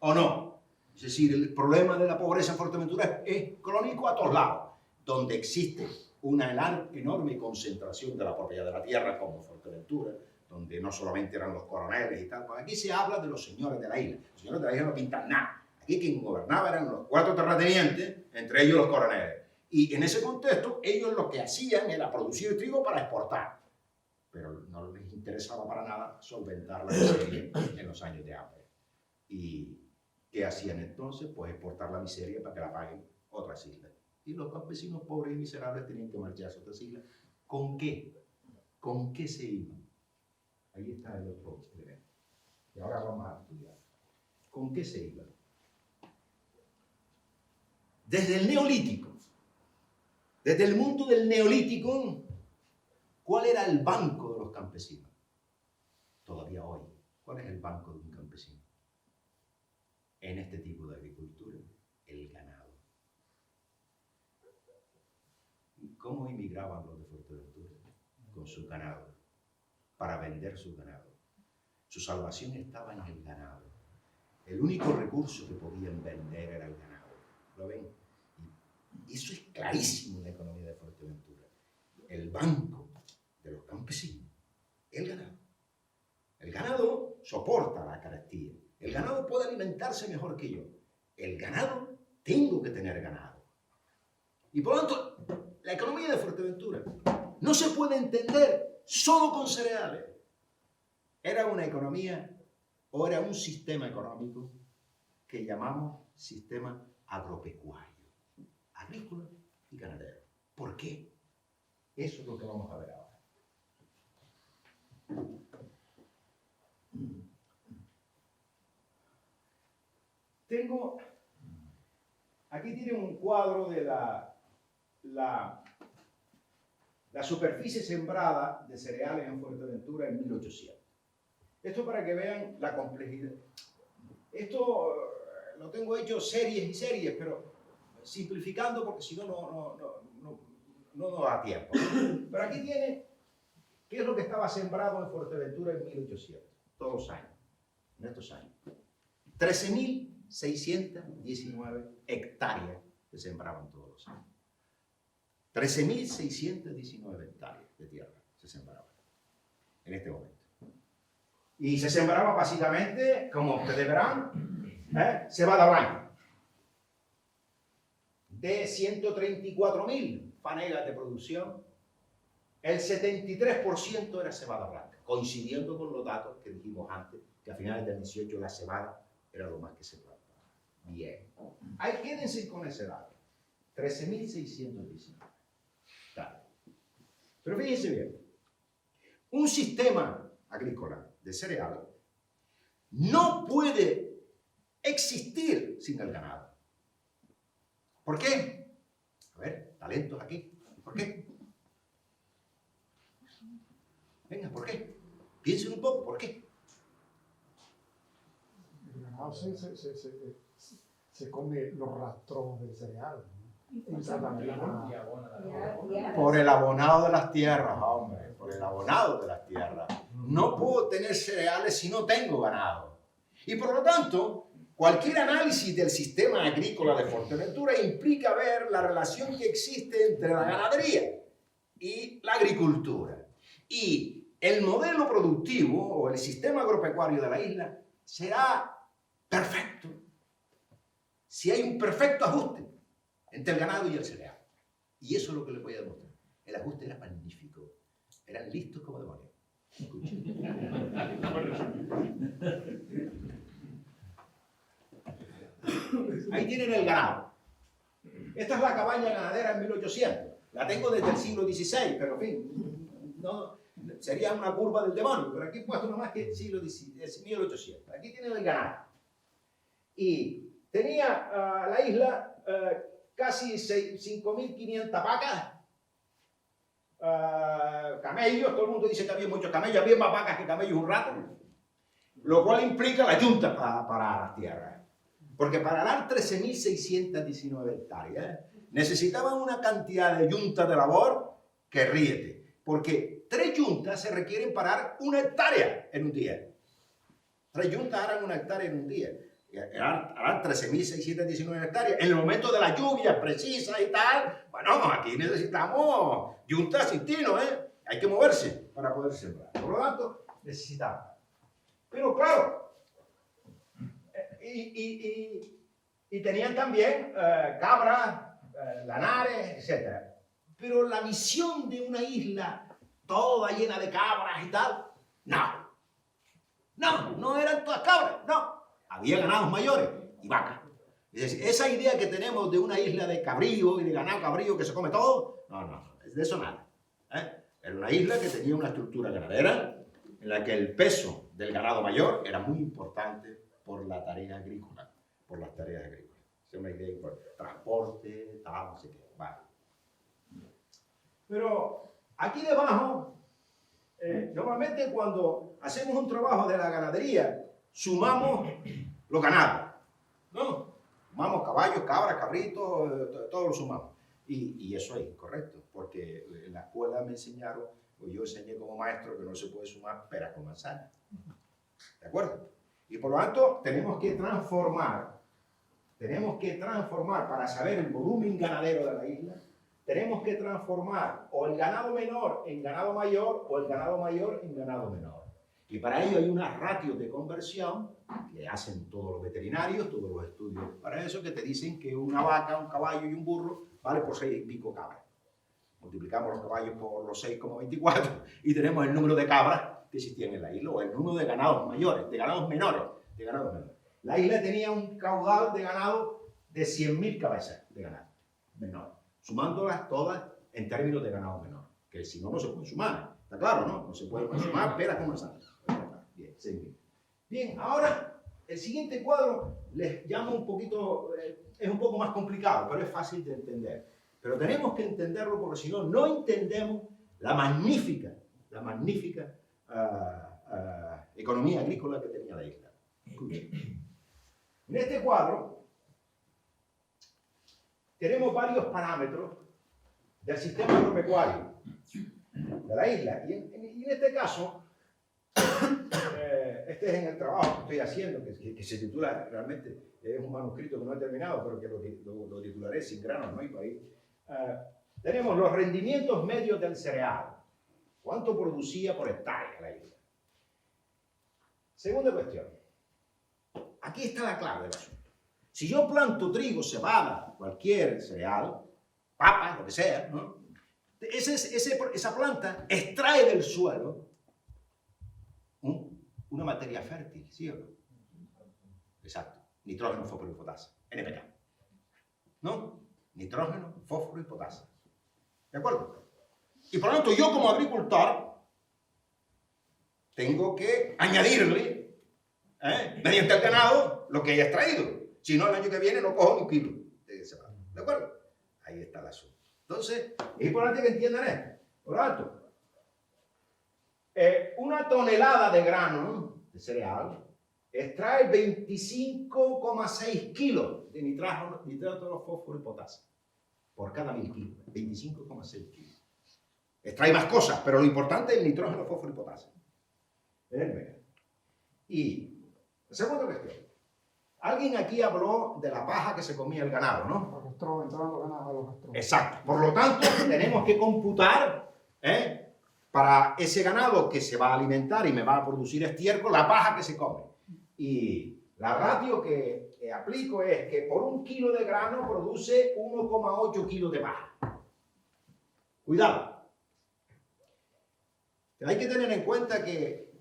¿O no? Es decir, el problema de la pobreza en Fuerteventura es crónico a todos lados, donde existe una enorme concentración de la propiedad de la tierra, como Fuerteventura, donde no solamente eran los coroneles y tal. Pues aquí se habla de los señores de la isla. Los señores de la isla no pintan nada. Aquí quien gobernaba eran los 4 terratenientes, entre ellos los coroneles. Y en ese contexto, ellos lo que hacían era producir trigo para exportar. Pero no les interesaba para nada solventar la miseria en los años de hambre. ¿Y qué hacían entonces? Pues exportar la miseria para que la paguen otras islas. Y los campesinos pobres y miserables tenían que marcharse a otras islas. ¿Con qué? ¿Con qué se iban? Ahí está el otro elemento. Y ahora vamos a estudiar. ¿Con qué se iban? Desde el Neolítico, desde el mundo del Neolítico, ¿cuál era el banco de los campesinos? Todavía hoy, ¿cuál es el banco de un campesino? En este tipo de agricultura, el ganado. ¿Cómo emigraban los de Fuerteventura? Con su ganado, para vender su ganado. Su salvación estaba en el ganado. El único recurso que podían vender era el ganado. ¿Lo ven? Y eso es clarísimo en la economía de Fuerteventura. El banco de los campesinos, el ganado. El ganado soporta la carestía. El ganado puede alimentarse mejor que yo. El ganado, tengo que tener ganado. Y por lo tanto, la economía de Fuerteventura no se puede entender solo con cereales. Era una economía o era un sistema económico que llamamos sistema agropecuario, agrícola y ganadero. ¿Por qué? Eso es lo que vamos a ver ahora. Aquí tiene un cuadro de la superficie sembrada de cereales en Fuerteventura en 1800. Esto para que vean la complejidad. Esto lo tengo hecho series y series, pero simplificando porque si no, no da tiempo. Pero aquí tiene qué es lo que estaba sembrado en Fuerteventura en 1800, todos los años, en estos años. 13.619 hectáreas se sembraban todos los años. 13.619 hectáreas de tierra se sembraban en este momento. Y se sembraba básicamente, como ustedes verán, cebada blanca. De 134.000 fanegas de producción, el 73% era cebada blanca, coincidiendo con los datos que dijimos antes, que a finales del 18 la cebada era lo más que se plantaba. Bien. Ahí quédense con ese dato. 13.619. Pero fíjense bien. Un sistema agrícola de cereal no puede existir sin el ganado. ¿Por qué? A ver, talentos aquí. ¿Por qué? Venga, ¿por qué? Piensen un poco, ¿por qué? El ganado se come los rastros del cereal, ¿no? Por el abonado de las tierras, hombre, por el abonado de las tierras. No puedo tener cereales si no tengo ganado. Y por lo tanto, Cualquier análisis del sistema agrícola de Fuerteventura implica ver la relación que existe entre la ganadería y la agricultura. Y el modelo productivo o el sistema agropecuario de la isla será perfecto si hay un perfecto ajuste entre el ganado y el cereal. Y eso es lo que les voy a demostrar. El ajuste era magnífico. Eran listos como demonios. Ahí tienen el ganado. Esta es la cabaña ganadera en 1800. La tengo desde el siglo XVI, pero en fin, no, sería una curva del demonio. Pero aquí he puesto nomás que siglo XVI, 1800. Aquí tienen el ganado. Y tenía la isla casi 5.500 vacas, camellos. Todo el mundo dice que había muchos camellos, había más vacas que camellos un rato, lo cual implica la yunta para las tierras. Porque para dar 13.619 hectáreas necesitaban una cantidad de yuntas de labor que ríete. Porque 3 yuntas se requieren para dar 1 hectárea en un día. 3 yuntas harán 1 hectárea en un día. Harán 13.619 hectáreas. En el momento de las lluvias precisas y tal, bueno, aquí necesitamos yuntas sin tino, ¿eh? Hay que moverse para poder sembrar. Por lo tanto, necesitamos. Pero claro, y tenían también cabras, lanares, etc. Pero la visión de una isla toda llena de cabras y tal, no eran todas cabras, no. Había ganados mayores y vacas. Es decir, esa idea que tenemos de una isla de cabrío y de ganado cabrío que se come todo, no, de eso nada. Era una isla que tenía una estructura ganadera en la que el peso del ganado mayor era muy importante por la tarea agrícola, por las tareas agrícolas. Es una idea importante. Transporte, tal, no sé qué. Vale. Pero aquí debajo, normalmente cuando hacemos un trabajo de la ganadería, sumamos los ganados, ¿no? Sumamos caballos, cabras, cabritos, todo lo sumamos. Y eso es incorrecto, porque en la escuela me enseñaron, o yo enseñé como maestro, que no se puede sumar peras con manzanas. ¿De acuerdo? Y por lo tanto, tenemos que transformar para saber el volumen ganadero de la isla, tenemos que transformar o el ganado menor en ganado mayor o el ganado mayor en ganado menor. Y para ello hay unas ratios de conversión que hacen todos los veterinarios, todos los estudios para eso, que te dicen que una vaca, un caballo y un burro vale por 6 y pico cabras. Multiplicamos los caballos por los 6,24 y tenemos el número de cabras que existían en la isla, o el número de ganados mayores, de ganados menores, La isla tenía un caudal de ganado de 100.000 cabezas de ganado menor, sumándolas todas en términos de ganado menor, que si no, no se puede sumar. Está claro, ¿no? No se puede sumar peras con manzanas. Bien, 6.000. Bien, ahora el siguiente cuadro les llamo un poquito, es un poco más complicado, pero es fácil de entender. Pero tenemos que entenderlo porque si no, no entendemos la magnífica economía agrícola que tenía la isla. En este cuadro tenemos varios parámetros del sistema agropecuario de la isla. Y en este caso, este es en el trabajo que estoy haciendo, que se titula, realmente es un manuscrito que no he terminado, pero que lo titularé Sin granos no hay país. Tenemos los rendimientos medios del cereal. ¿Cuánto producía por hectárea la isla? Segunda cuestión. Aquí está la clave del asunto. Si yo planto trigo, cebada, cualquier cereal, papa, lo que sea, ¿no? Esa planta extrae del suelo una materia fértil, ¿sí o no? Exacto. Nitrógeno, fósforo y potasio. NPK. ¿No? Nitrógeno, fósforo y potasio. ¿De acuerdo? Y por lo tanto, yo como agricultor tengo que añadirle, mediante el ganado, lo que haya extraído. Si no, el año que viene no cojo ni un kilo de cebada. ¿De acuerdo? Ahí está el asunto. Entonces, es importante que entiendan esto. Por lo tanto, una tonelada de grano de cereal extrae 25,6 kilos de nitrato, fósforo y potasio por cada 1.000 kilos. 25,6 kilos. Extrae más cosas, pero lo importante es el nitrógeno, fósforo y potasio. Y la segunda cuestión. Alguien aquí habló de la paja que se comía el ganado, ¿no? Los rastros, entraban los ganados a los rastros. Exacto. Por lo tanto, tenemos que computar para ese ganado que se va a alimentar y me va a producir estiércol, la paja que se come. Y la ratio que aplico es que por 1 kilo de grano produce 1,8 kilos de paja. Cuidado. Hay que tener en cuenta que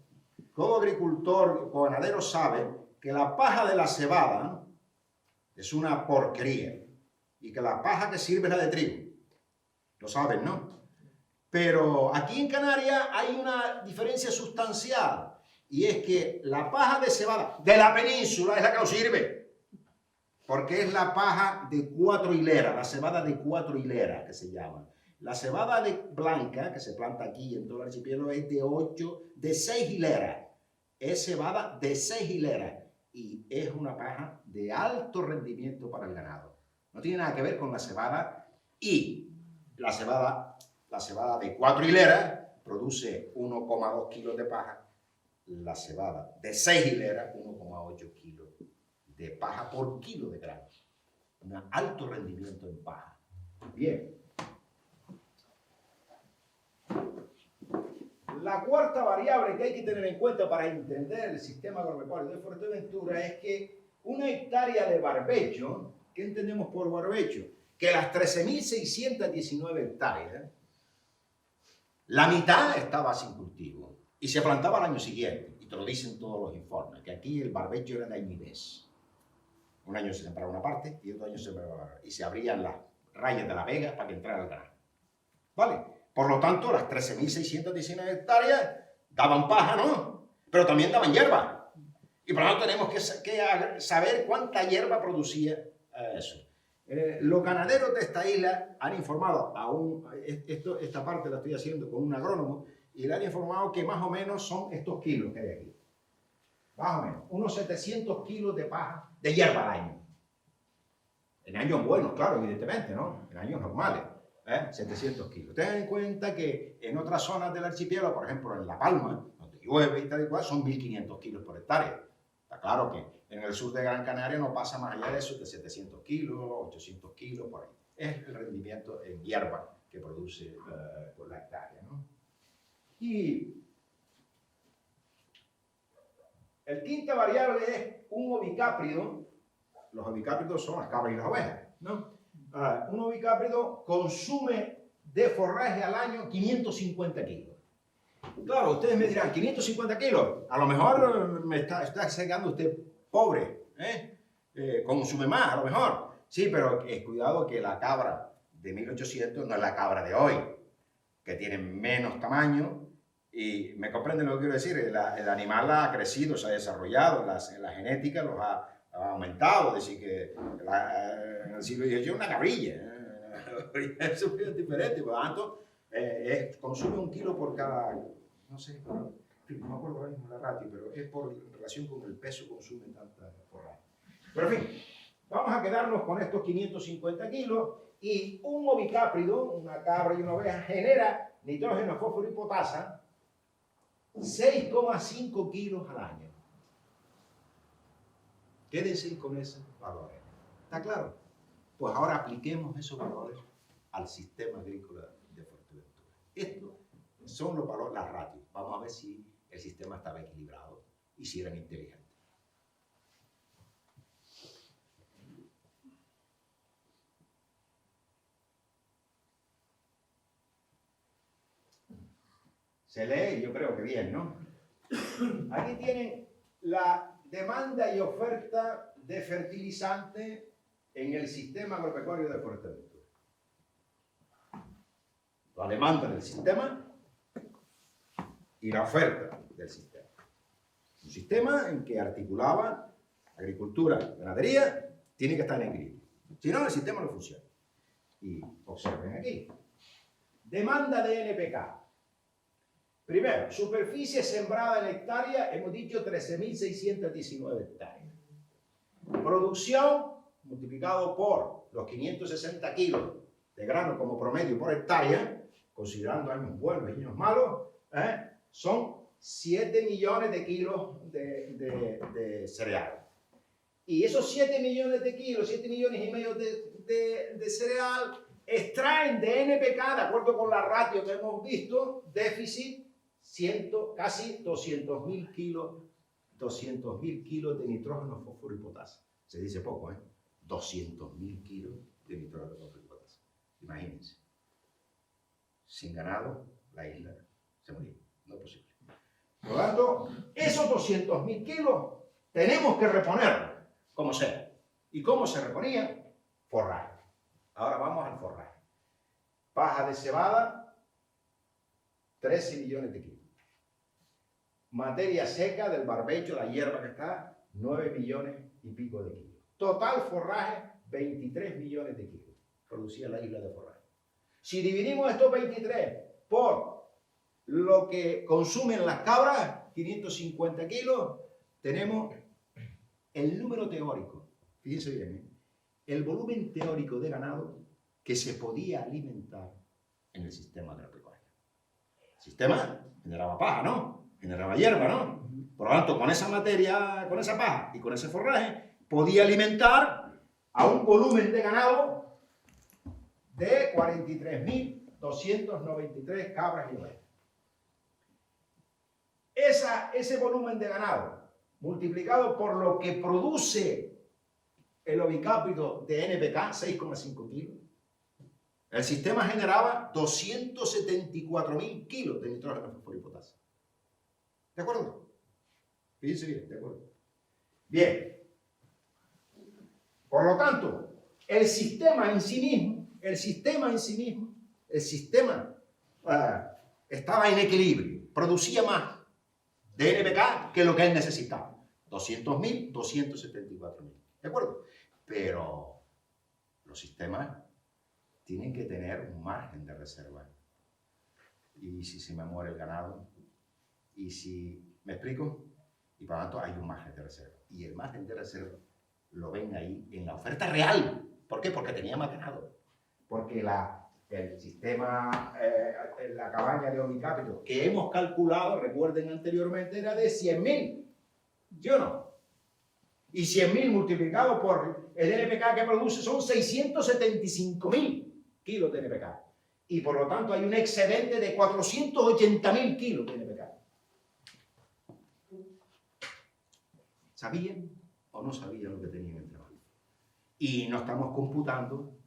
todo agricultor o ganadero sabe que la paja de la cebada es una porquería y que la paja que sirve es la de trigo. Lo saben, ¿no? Pero aquí en Canarias hay una diferencia sustancial y es que la paja de cebada de la península es la que nos sirve. Porque es la paja de 4 hileras, la cebada de 4 hileras que se llama. La cebada blanca que se planta aquí en todo el archipiélago es de 6 hileras. Es cebada de 6 hileras y es una paja de alto rendimiento para el ganado. No tiene nada que ver con la cebada y la cebada de 4 hileras produce 1,2 kilos de paja. La cebada de 6 hileras, 1,8 kilos de paja por kilo de grano. Un alto rendimiento en paja. Bien. La cuarta variable que hay que tener en cuenta para entender el sistema agropecuario de Fuerteventura es que una hectárea de barbecho, ¿qué entendemos por barbecho? Que las 13.619 hectáreas, la mitad estaba sin cultivo y se plantaba al año siguiente. Y te lo dicen todos los informes, que aquí el barbecho era de año y mes. Un año se sembraba una parte y otro año se sembraba otra. Y se abrían las rayas de la vega para que entrara el grano. ¿Vale? Por lo tanto, las 13.619 hectáreas daban paja, ¿no? Pero también daban hierba. Y por lo tanto tenemos que saber cuánta hierba producía eso. Los ganaderos de esta isla han informado esta parte la estoy haciendo con un agrónomo, y le han informado que más o menos son estos kilos que hay aquí. Más o menos, unos 700 kilos de paja de hierba al año. En años buenos, claro, evidentemente, ¿no? En años normales. 700 kilos. Tengan en cuenta que en otras zonas del archipiélago, por ejemplo en La Palma, donde llueve y tal y cual, son 1.500 kilos por hectárea. Está claro que en el sur de Gran Canaria no pasa más allá de eso, de 700 kilos, 800 kilos, por ahí. Es el rendimiento en hierba que produce por la hectárea, ¿no? Y el quinta variable es un ovicáprido. Los ovicápridos son las cabras y las ovejas, ¿no? Un ovicáprido consume de forraje al año 550 kilos. Claro, ustedes me dirán, 550 kilos, a lo mejor me está llegando usted pobre, consume más, a lo mejor. Sí, pero cuidado que la cabra de 1800 no es la cabra de hoy, que tiene menos tamaño, y me comprenden lo que quiero decir, el animal ha crecido, se ha desarrollado, la genética los ha aumentado, es decir, que en el siglo XVIII una cabrilla, eso es diferente, por lo tanto, consume 1 kilo por cada, no sé, no me acuerdo ahora mismo la ratio, pero es por relación con el peso que consume tanta forraje. Pero en fin, vamos a quedarnos con estos 550 kilos, y un ovicáprido, una cabra y una oveja, genera nitrógeno, fósforo y potasa 6,5 kilos al año. Quédense con esos valores. ¿Está claro? Pues ahora apliquemos esos valores al sistema agrícola de Fuerteventura. Estos son los valores, las ratios. Vamos a ver si el sistema estaba equilibrado y si eran inteligentes. Se lee, yo creo que bien, ¿no? Aquí tienen la demanda y oferta de fertilizante en el sistema agropecuario de Fuerteventura. La demanda del sistema y la oferta del sistema. Un sistema en que articulaba agricultura, ganadería, tiene que estar en equilibrio. Si no, el sistema no funciona. Y observen aquí. Demanda de NPK. Primero, superficie sembrada en hectárea, hemos dicho 13.619 hectáreas. Producción multiplicado por los 560 kilos de grano como promedio por hectárea, considerando años buenos y años malos, son 7 millones de kilos de cereal. Y esos 7 millones de kilos, 7 millones y medio de cereal, extraen de NPK, de acuerdo con la ratio que hemos visto, déficit casi 200.000 kilos de nitrógeno, fósforo y potasio. Se dice poco, ¿eh? 200.000 kilos de nitrógeno, fósforo y potasio. Imagínense. Sin ganado, la isla se moría. No es posible. Por lo tanto, esos 200.000 kilos tenemos que reponerlos, como sea. ¿Y cómo se reponía? Forraje. Ahora vamos al forraje. Paja de cebada, 13 millones de kilos. Materia seca del barbecho, la hierba que está, 9 millones y pico de kilos. Total forraje, 23 millones de kilos. Producía la isla de forraje. Si dividimos estos 23 por lo que consumen las cabras, 550 kilos, tenemos el número teórico. Fíjense bien, ¿eh? El volumen teórico de ganado que se podía alimentar en el sistema agropecuario. El sistema generaba paja, ¿no? Generaba hierba, ¿no? Por lo tanto, con esa materia, con esa paja y con ese forraje, podía alimentar a un volumen de ganado de 43.293 cabras y ovejas. Ese volumen de ganado, multiplicado por lo que produce el ovicápito de NPK, 6,5 kilos, el sistema generaba 274.000 kilos de nitrógeno, fósforo y potasio. ¿De acuerdo? Fíjense bien, ¿de acuerdo? Bien. Por lo tanto, el sistema en sí mismo estaba en equilibrio, producía más de NPK que lo que él necesitaba. 200.000, 274.000. ¿De acuerdo? Pero los sistemas tienen que tener un margen de reserva. Y si se me muere el ganado, y si, ¿me explico? Y por lo tanto hay un margen de reserva. Y el margen de reserva lo ven ahí en la oferta real. ¿Por qué? Porque tenía más ganado. Porque el sistema, la cabaña de ovicápito que hemos calculado, recuerden anteriormente, era de 100.000. ¿Sí o no? Y 100.000 multiplicado por el NPK que produce son 675.000 kilos de NPK. Y por lo tanto hay un excedente de 480.000 kilos de NPK. ¿Sabían o no sabían lo que tenían entre manos? Y no estamos computando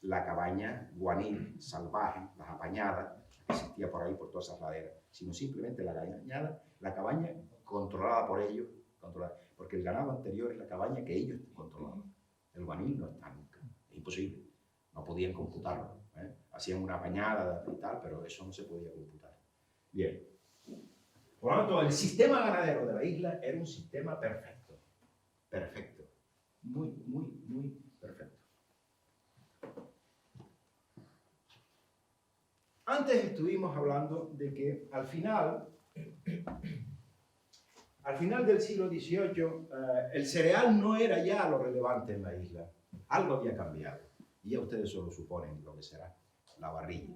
la cabaña guanil salvaje, las apañadas, que existía por ahí, por todas esas laderas, sino simplemente la cabaña controlada por ellos, porque el ganado anterior es la cabaña que ellos controlaban. El guanil no está nunca, es imposible, no podían computarlo. Hacían una apañada y tal, pero eso no se podía computar. Bien. Por lo tanto, el sistema ganadero de la isla era un sistema perfecto. Perfecto. Muy, muy, muy perfecto. Antes estuvimos hablando de que al final del siglo XVIII, el cereal no era ya lo relevante en la isla. Algo había cambiado. Y ya ustedes solo suponen lo que será. La barrilla.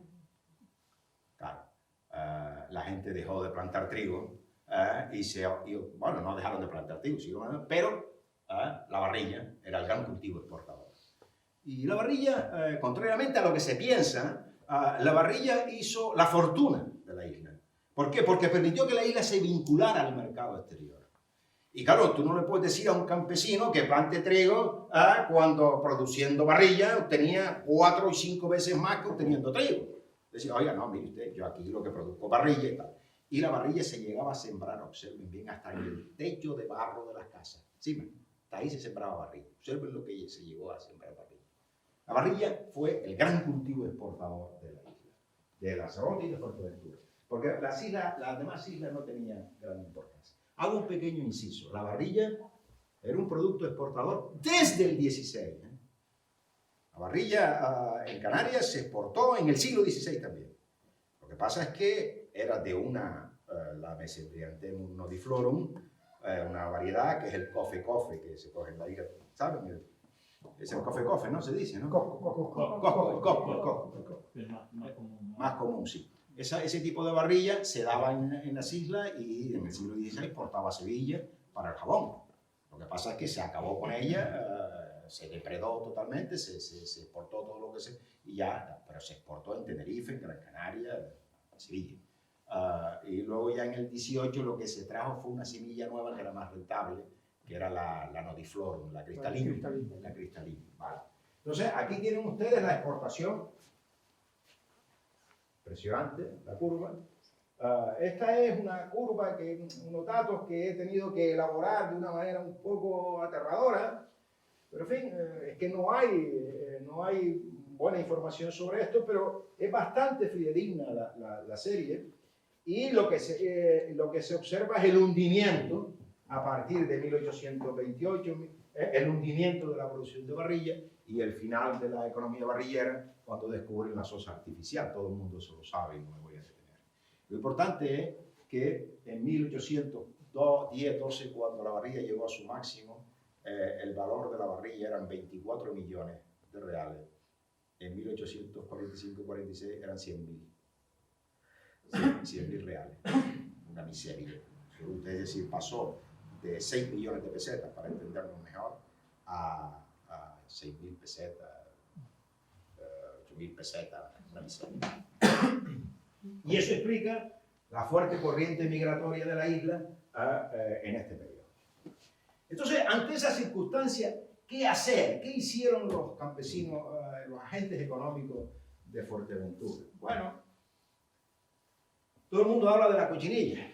Claro. La gente dejó de plantar trigo bueno, no dejaron de plantar trigo, pero la barrilla era el gran cultivo exportador. Y la barrilla, contrariamente a lo que se piensa, la barrilla hizo la fortuna de la isla. ¿Por qué? Porque permitió que la isla se vinculara al mercado exterior. Y claro, tú no le puedes decir a un campesino que plante trigo cuando produciendo barrilla obtenía 4 y 5 veces más que obteniendo trigo. Decía, oiga, no, mire usted, yo aquí lo que produzco barrilla y tal. Y la barrilla se llegaba a sembrar, observen bien, hasta en el techo de barro de las casas. Sí, hasta ahí se sembraba barrilla. Observen lo que se llegó a sembrar barrilla. La barrilla fue el gran cultivo exportador de la isla, de Lanzarote y de Fuerteventura. Porque las demás islas no tenían gran importancia. Hago un pequeño inciso. La barrilla era un producto exportador desde el XVI. La barrilla en Canarias se exportó en el siglo XVI también. Lo que pasa es que era de la Mesembryanthemum nodiflorum, una variedad que es el cofe, que se coge en la isla, ¿saben? Es el cofe, ¿no? Se dice, ¿no? Coco. Más común, sí. Ese tipo de barrilla se daba en las islas y en el siglo XVI exportaba a Sevilla para el jabón. Lo que pasa es que se acabó con ella, se depredó totalmente, se exportó todo lo que se... y ya, pero se exportó en Tenerife, en Gran Canaria, en Sevilla. Y luego ya en el 18 lo que se trajo fue una semilla nueva que era más rentable, que era la nodiflor, la cristalina. La cristalina, vale. Entonces, aquí tienen ustedes la exportación. Impresionante, la curva. Esta es una curva, unos datos que he tenido que elaborar de una manera un poco aterradora, pero en fin, es que no hay buena información sobre esto, pero es bastante fidedigna la serie, y lo que se observa es el hundimiento a partir de 1828, el hundimiento de la producción de barrilla y el final de la economía barrillera cuando descubren la sosa artificial. Todo el mundo eso lo sabe y no me voy a detener. Lo importante es que en 1810-12, cuando la barrilla llegó a su máximo, el valor de la barrilla eran 24 millones de reales. En 1845-46 eran 100.000 reales. Una miseria. Es decir, pasó de 6 millones de pesetas, para entenderlo mejor, a 6.000 pesetas, 8.000 pesetas, una miseria. Y eso explica la fuerte corriente migratoria de la isla en este periodo. Entonces, ante esa circunstancia, ¿qué hacer? ¿Qué hicieron los campesinos, los agentes económicos de Fuerteventura? Bueno, todo el mundo habla de la cochinilla.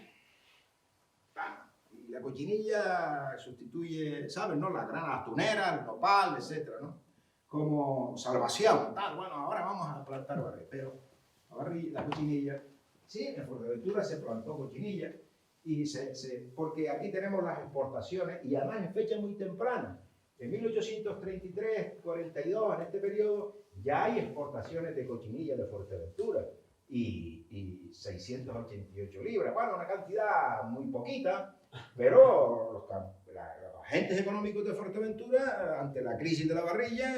Y la cochinilla sustituye, ¿saben, no? La grana atunera, el nopal, etcétera, ¿no? Como salvación. Bueno, ahora vamos a plantar barril, pero la cochinilla, sí, en Fuerteventura se plantó cochinilla, y porque aquí tenemos las exportaciones, y además en fecha muy temprana. En 1833-42, en este periodo, ya hay exportaciones de cochinilla de Fuerteventura, y 688 libras. Bueno, una cantidad muy poquita, pero los agentes económicos de Fuerteventura, ante la crisis de la barrilla,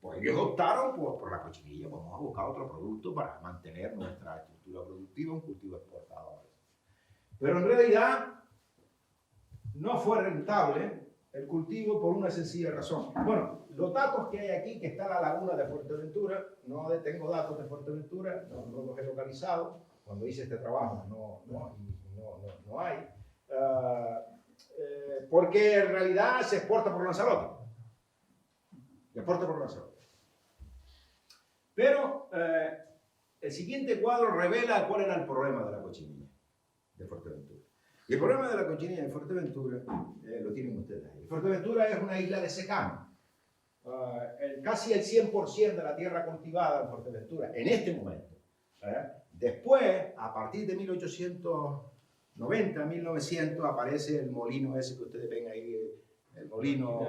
pues ellos optaron por la cochinilla. Vamos a buscar otro producto para mantener nuestra estructura productiva, un cultivo exportador. Pero en realidad no fue rentable el cultivo por una sencilla razón. Bueno, los datos que hay aquí, que está la laguna de Fuerteventura, no tengo datos de Fuerteventura, no los he localizado. Cuando hice este trabajo no hay. Porque en realidad se exporta por Lanzarote. Se exporta por Lanzarote. Pero el siguiente cuadro revela cuál era el problema de la cochinilla de Fuerteventura. Y el problema de la cochinilla de Fuerteventura lo tienen ustedes ahí. Fuerteventura es una isla de secano. Casi el 100% de la tierra cultivada en Fuerteventura, en este momento. Después, a partir de 1890, 1900, aparece el molino ese que ustedes ven ahí, el molino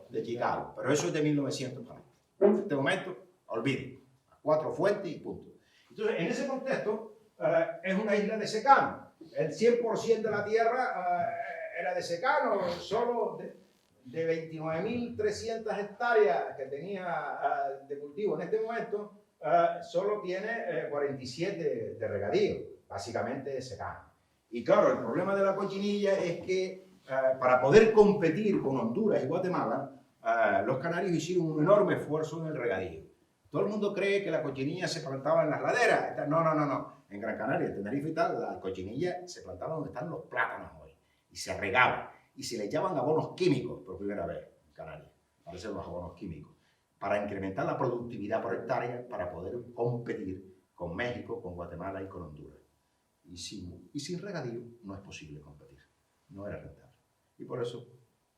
de Chicago. Pero eso es de 1900 para acá. En este momento, olviden. 4 fuentes y punto. Entonces, en ese contexto, es una isla de secano. El 100% de la tierra era de secano, solo de 29.300 hectáreas que tenía de cultivo en este momento, solo tiene 47 de regadío, básicamente de secano. Y claro, el problema de la cochinilla es que para poder competir con Honduras y Guatemala, los canarios hicieron un enorme esfuerzo en el regadío. Todo el mundo cree que la cochinilla se plantaba en las laderas. No. En Gran Canaria, en Tenerife y tal, la cochinilla se plantaba donde están los plátanos hoy. Y se regaba. Y se le echaban abonos químicos por primera vez en Canarias. Parecen los abonos químicos. Para incrementar la productividad por hectárea, para poder competir con México, con Guatemala y con Honduras. Y sin regadío no es posible competir. No era rentable. Y por eso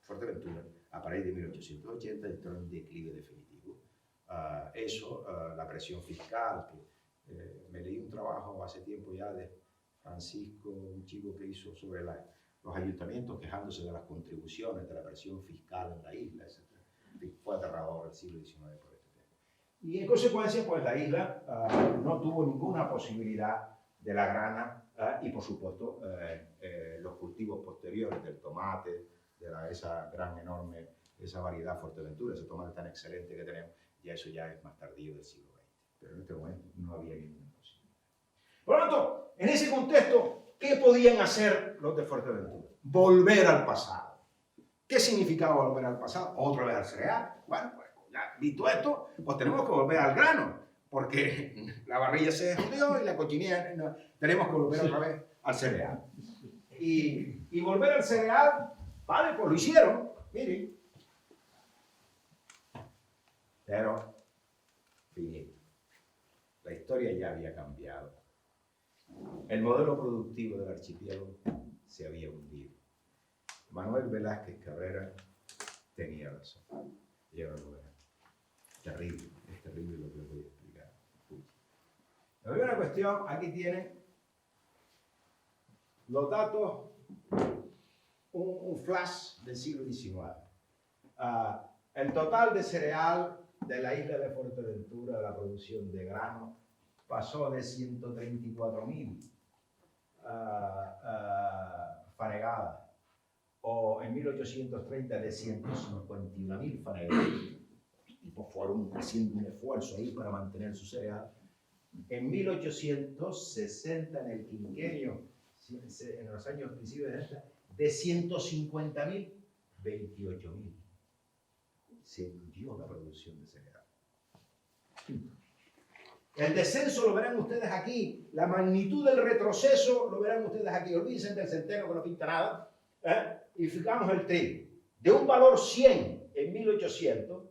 Fuerteventura, a partir de 1880, entró en declive definitivo. La presión fiscal, me leí un trabajo hace tiempo ya de Francisco, un chico que hizo sobre los ayuntamientos quejándose de las contribuciones, de la presión fiscal en la isla, etc. Fue aterrador el siglo XIX por este tema. Y en consecuencia, pues la isla no tuvo ninguna posibilidad de la grana y por supuesto los cultivos posteriores del tomate, esa gran, enorme, esa variedad Fuerteventura, ese tomate tan excelente que tenemos, ya eso ya es más tardío del siglo XX. Pero en este momento no había ninguna posibilidad. Por lo tanto, en ese contexto, ¿qué podían hacer los de Fuerteventura? Volver al pasado. ¿Qué significaba volver al pasado? Otra vez al cereal. Bueno, pues ya visto esto, pues tenemos que volver al grano, porque la barrilla se jodió y la cochinilla, no, tenemos que volver otra vez al cereal. Y volver al cereal, vale, pues lo hicieron, miren. Pero, fíjense, la historia ya había cambiado. El modelo productivo del archipiélago se había hundido. Manuel Velázquez Cabrera tenía razón. Y ahora lo verán. Terrible, es terrible lo que les voy a explicar. La primera cuestión, aquí tienen los datos, un flash del siglo XIX. El total de cereal de la isla de Fuerteventura, de la producción de grano, pasó de 134.000 fanegadas, o en 1830 de 151.000 fanegadas. Y pues fueron haciendo un esfuerzo ahí para mantener su cereal. En 1860, en el quinquenio, en los años principios de 150.000, 28.000. Se hundió la producción de cereal. El descenso lo verán ustedes aquí, la magnitud del retroceso lo verán ustedes aquí. Olvídense del centeno que no pinta nada, y fijamos el trigo. De un valor 100 en 1800,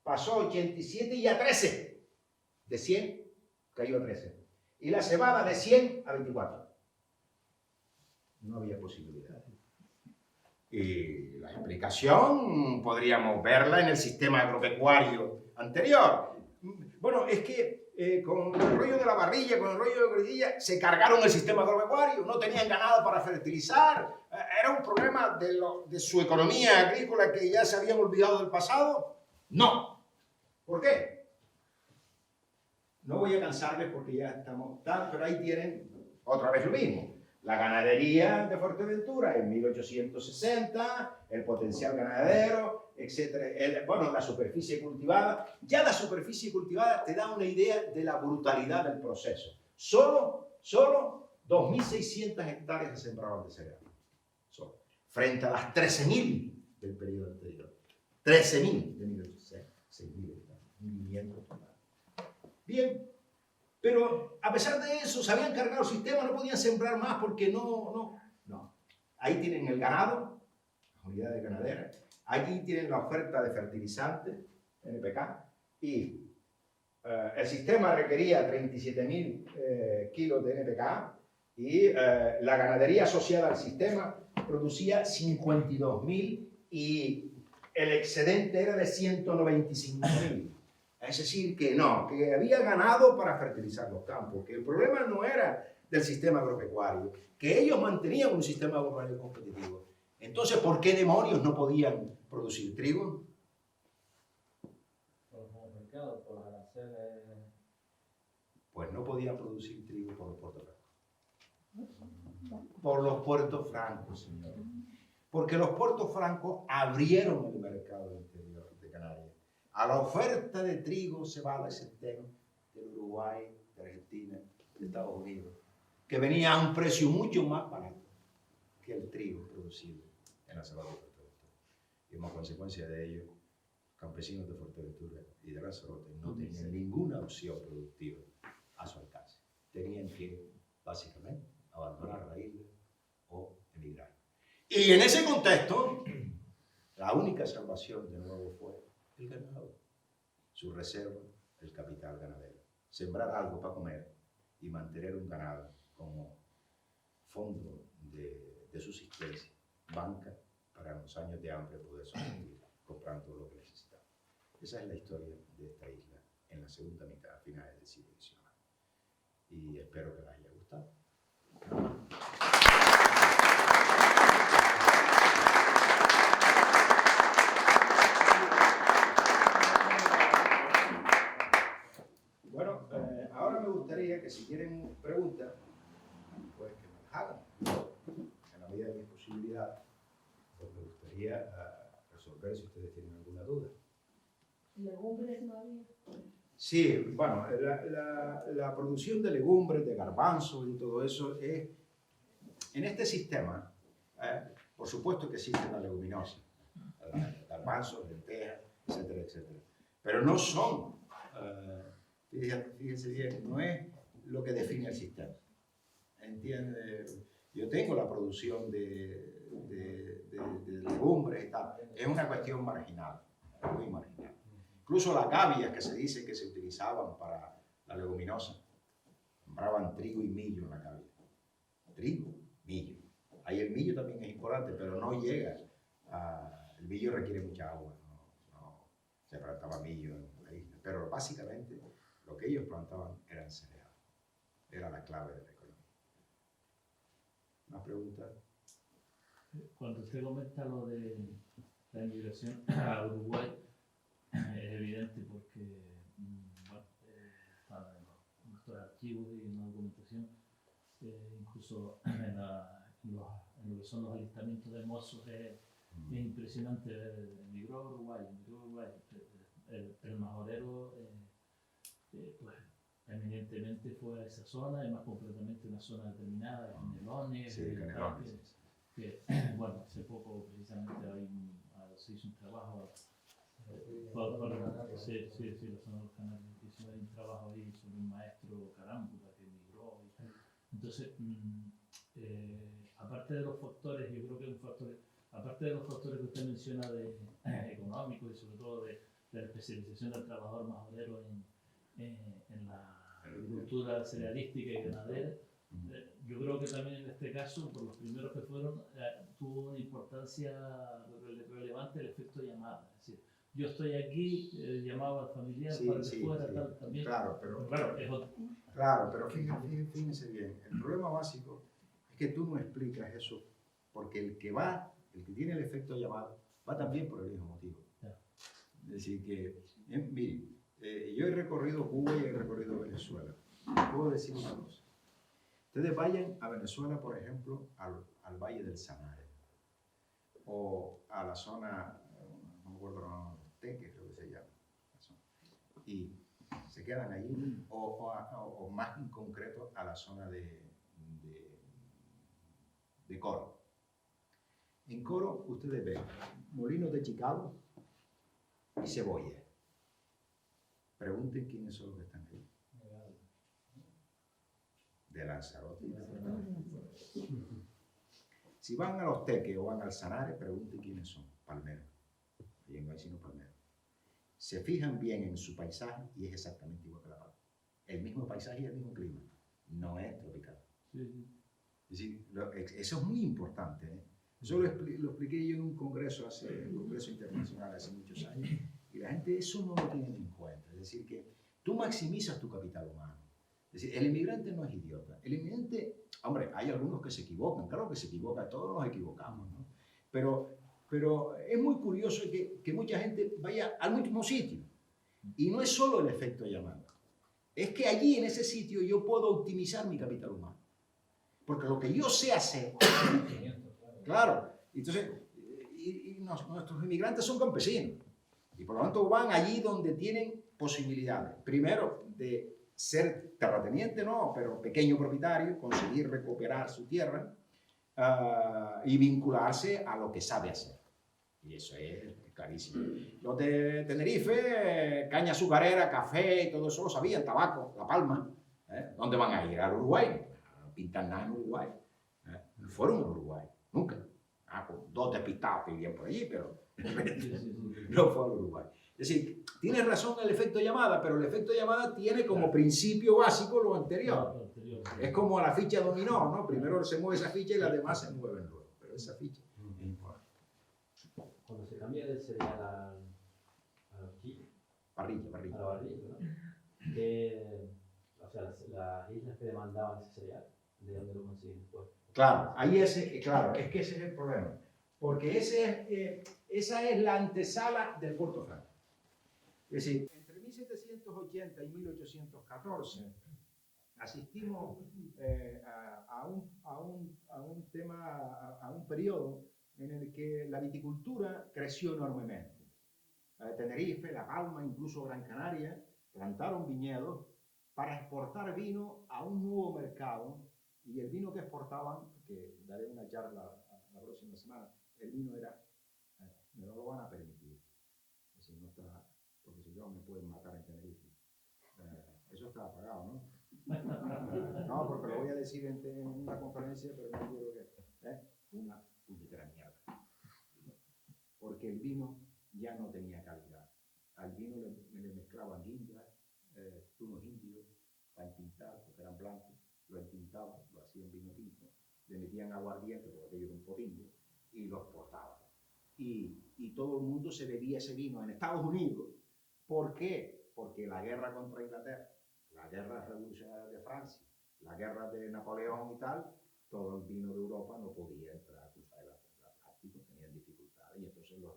pasó a 87 y a 13. De 100 cayó a 13. Y la cebada de 100 a 24. No había posibilidad. Y la explicación podríamos verla en el sistema agropecuario anterior. Bueno, es que con el rollo de la barrilla, con el rollo de la gredilla, se cargaron el sistema agropecuario, no tenían ganado para fertilizar. ¿Era un problema de su economía agrícola que ya se habían olvidado del pasado? No. ¿Por qué? No voy a cansarles porque ya estamos tan, pero ahí tienen otra vez lo mismo. La ganadería de Fuerteventura en 1860, el potencial ganadero, etc. Bueno, la superficie cultivada. Ya la superficie cultivada te da una idea de la brutalidad del proceso. Solo 2.600 hectáreas se sembraban de cereal. Solo. Frente a las 13.000 del periodo anterior. 13.000 de 1860. 6.000 hectáreas. 1.500 hectáreas. Bien. Pero a pesar de eso, se habían cargado el sistema, no podían sembrar más porque no. Ahí tienen el ganado, las unidades ganaderas, aquí tienen la oferta de fertilizantes, NPK, y el sistema requería 37.000 kilos de NPK y la ganadería asociada al sistema producía 52.000 y el excedente era de 195.000. Es decir, que había ganado para fertilizar los campos, que el problema no era del sistema agropecuario, que ellos mantenían un sistema agropecuario competitivo. Entonces, ¿por qué demonios no podían producir trigo? Pues no podían producir trigo por los puertos francos. Por los puertos francos, señor. Porque los puertos francos abrieron el mercado interior de Canarias. A la oferta de trigo, cebada y centeno del Uruguay, de Argentina, de Estados Unidos, que venía a un precio mucho más barato que el trigo producido en la cebada de Fuerteventura. Y como consecuencia de ello, los campesinos de Fuerteventura y de Lanzarote no tenían ninguna opción productiva a su alcance. Tenían que, básicamente, abandonar la isla o emigrar. Y en ese contexto, la única salvación de nuevo fue el ganado, su reserva, el capital ganadero. Sembrar algo para comer y mantener un ganado como fondo de subsistencia, banca, para en los años de hambre poder sobrevivir comprando todo lo que necesitaba. Esa es la historia de esta isla en la segunda mitad, a finales del siglo XIX. Y espero que les haya gustado. Que si tienen preguntas, pues que me las hagan. En la medida de mis posibilidades, pues me gustaría resolver si ustedes tienen alguna duda. ¿Legumbres no había? Sí, bueno, la producción de legumbres, de garbanzos y todo eso es, en este sistema, por supuesto que existe la leguminosa, garbanzos, lentejas, etcétera, etcétera. Pero no son, fíjense bien, no es lo que define el sistema. ¿Entiende? Yo tengo la producción de legumbres y tal. Es una cuestión marginal, muy marginal. Incluso las gavias que se dice que se utilizaban para la leguminosa, sembraban trigo y millo en la gavia. Trigo, millo. Ahí el millo también es importante, pero no llega a... El millo requiere mucha agua, no se plantaba millo en la isla. Pero básicamente lo que ellos plantaban eran cereales. Era la clave de la economía. ¿Más preguntas? Cuando usted comenta lo de la inmigración a Uruguay, es evidente porque bueno, está en nuestros archivos y en la documentación, incluso en lo que son los alistamientos de mozos, es impresionante. Emigró a Uruguay, el majorero pues eminentemente fue a esa zona, y más concretamente una zona determinada, Canelones, Sí, Canelones. que bueno, hace poco precisamente se hizo un trabajo sí, la zona de los canales, hizo un trabajo ahí sobre un maestro carámbula que emigró. Entonces, aparte de los factores, yo creo que aparte de los factores que usted menciona económicos y sobre todo de la especialización del trabajador majorero en la agricultura cerealística y ganadera, yo creo que también en este caso, por los primeros que fueron, tuvo una importancia relevante el efecto llamada. Es decir, yo estoy aquí, llamaba al familiar para que fuera tal también. Claro, pero fíjense bien, el problema básico es que tú no explicas eso, porque el que tiene el efecto llamada, va también por el mismo motivo. Es decir, que, miren, yo he recorrido Cuba y he recorrido Venezuela. Puedo decir una cosa. Ustedes vayan a Venezuela, por ejemplo, al Valle del Sanare, o a la zona, no me acuerdo, Teque, creo que se llama, y se quedan allí, o más en concreto a la zona de Coro. En Coro ustedes ven molinos de Chicago y cebolla. Pregunten quiénes son los que están ahí. De Lanzarote. Si van a los Teques o van al Sanare, pregunten quiénes son. Palmeros. Allí no hay sino palmeros. Se fijan bien en su paisaje y es exactamente igual que La Palma. El mismo paisaje y el mismo clima. No es tropical. Es decir, eso es muy importante. Eso lo expliqué yo en un congreso internacional hace muchos años, y la gente eso no lo tiene en cuenta. Es decir, que tú maximizas tu capital humano. Es decir, el inmigrante no es idiota. El inmigrante, hombre, hay algunos que se equivocan, claro que se equivocan, todos nos equivocamos, ¿no? Pero es muy curioso que mucha gente vaya al mismo sitio. Y no es solo el efecto llamada. Es que allí, en ese sitio, yo puedo optimizar mi capital humano. Porque lo que yo sé hacer, claro, entonces, nuestros inmigrantes son campesinos. Y por lo tanto van allí donde tienen posibilidades. Primero, de ser terrateniente, no, pero pequeño propietario, conseguir recuperar su tierra y vincularse a lo que sabe hacer. Y eso es clarísimo. Los de Tenerife, caña azucarera, café y todo eso lo sabían, tabaco, La Palma. ¿Dónde van a ir? ¿Al Uruguay? No pintan nada en Uruguay. No fueron a Uruguay, nunca. Con dos despistados que vivían por allí, pero no fue al Uruguay. Es decir, tienes razón en el efecto llamada, pero el efecto llamada tiene como principio básico lo anterior. Es como la ficha dominó, ¿no? Primero se mueve esa ficha y las demás se mueven luego. Pero esa ficha es importante. Cuando se cambia del cereal a los chips, Parrilla. a la barrilla, ¿no? O sea, las islas que demandaban ese cereal, ¿de dónde lo consiguen después? Claro, claro, es que ese es el problema. Porque esa es la antesala del Puerto Franco. Es decir, entre 1780 y 1814 asistimos a un periodo en el que la viticultura creció enormemente. Tenerife, La Palma, incluso Gran Canaria, plantaron viñedos para exportar vino a un nuevo mercado, y el vino que exportaban, que daré una charla la próxima semana, el vino era me no lo van a permitir. Si no está, porque si no me pueden matar en Tenerife. Eso está apagado, ¿no? No, porque lo voy a decir en una conferencia, pero no quiero que... Una puñetera mierda. Porque el vino ya no tenía calidad. Al vino le mezclaban guindas, zunos indios, para entintar, porque eran blancos, lo entintaban, lo hacían vino tinto, le metían aguardiente, porque aquello era un potingue, y lo exportaban. Y todo el mundo se bebía ese vino en Estados Unidos. ¿Por qué? Porque la guerra contra Inglaterra, la guerra revolucionaria de Francia, la guerra de Napoleón y tal, todo el vino de Europa no podía entrar a cruzar el Atlántico, tenían dificultades, y entonces los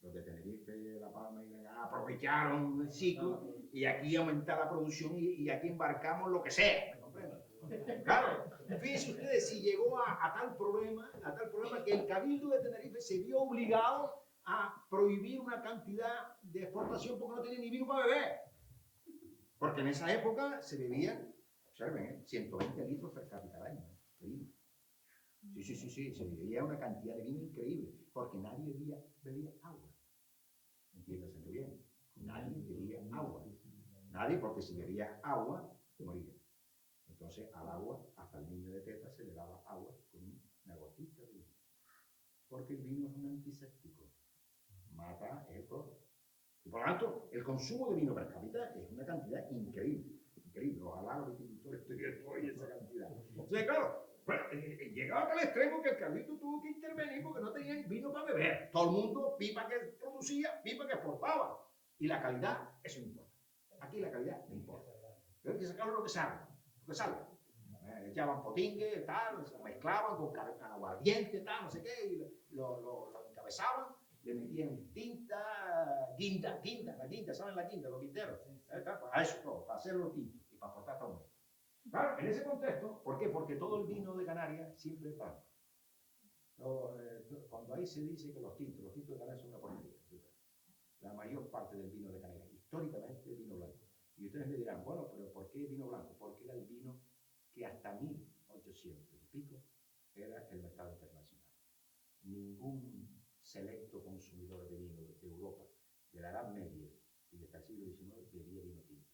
de Tenerife, La Palma y Granada aprovecharon el ciclo y aquí aumenta la producción y aquí embarcamos lo que sea, ¿me comprenden? Claro, fíjense ustedes si llegó a tal problema que el Cabildo de Tenerife se vio obligado a prohibir una cantidad de exportación porque no tenía ni vino para beber. Porque en esa época se bebían, observen, 120 litros per cápita al año de vino. Sí, se bebía una cantidad de vino increíble, porque nadie bebía agua. Entiéndase bien, nadie bebía agua. Nadie, porque si bebías agua, te morías. Entonces al agua, hasta el niño de teta, se le daba agua con una gotita de vino. Porque el vino es un antiséptico, mata el cloro. Y por lo tanto, el consumo de vino per cápita es una cantidad increíble. Increíble. Ojalá los viticultores tuvieran hoy esa cantidad. Entonces, claro, bueno, llegaba a tal extremo que el Cabildo tuvo que intervenir porque no tenían vino para beber. Todo el mundo, pipa que producía, pipa que exportaba. Y la calidad, eso no importa. Aquí la calidad no importa. Pero hay que sacarlo lo que salga. Lo que salga. Le echaban potingue, tal, lo mezclaban con aguardiente, tal, no sé qué, y lo encabezaban, le metían tinta, guinda, la guinda, ¿saben la guinda? Los guinderos. Para eso todo, para hacerlo tinto y para aportar todo. Claro, en ese contexto, ¿por qué? Porque todo el vino de Canarias siempre es blanco. Cuando ahí se dice que los tintos de Canarias son una porquería. La mayor parte del vino de Canarias, históricamente, es vino blanco. Y ustedes me dirán, bueno, pero ¿por qué vino blanco? Porque era el vino que hasta 1800 y pico era el mercado internacional. Ningún selecto consumidor de vino de Europa, de la Edad Media y hasta el siglo XIX, bebía vino tinto.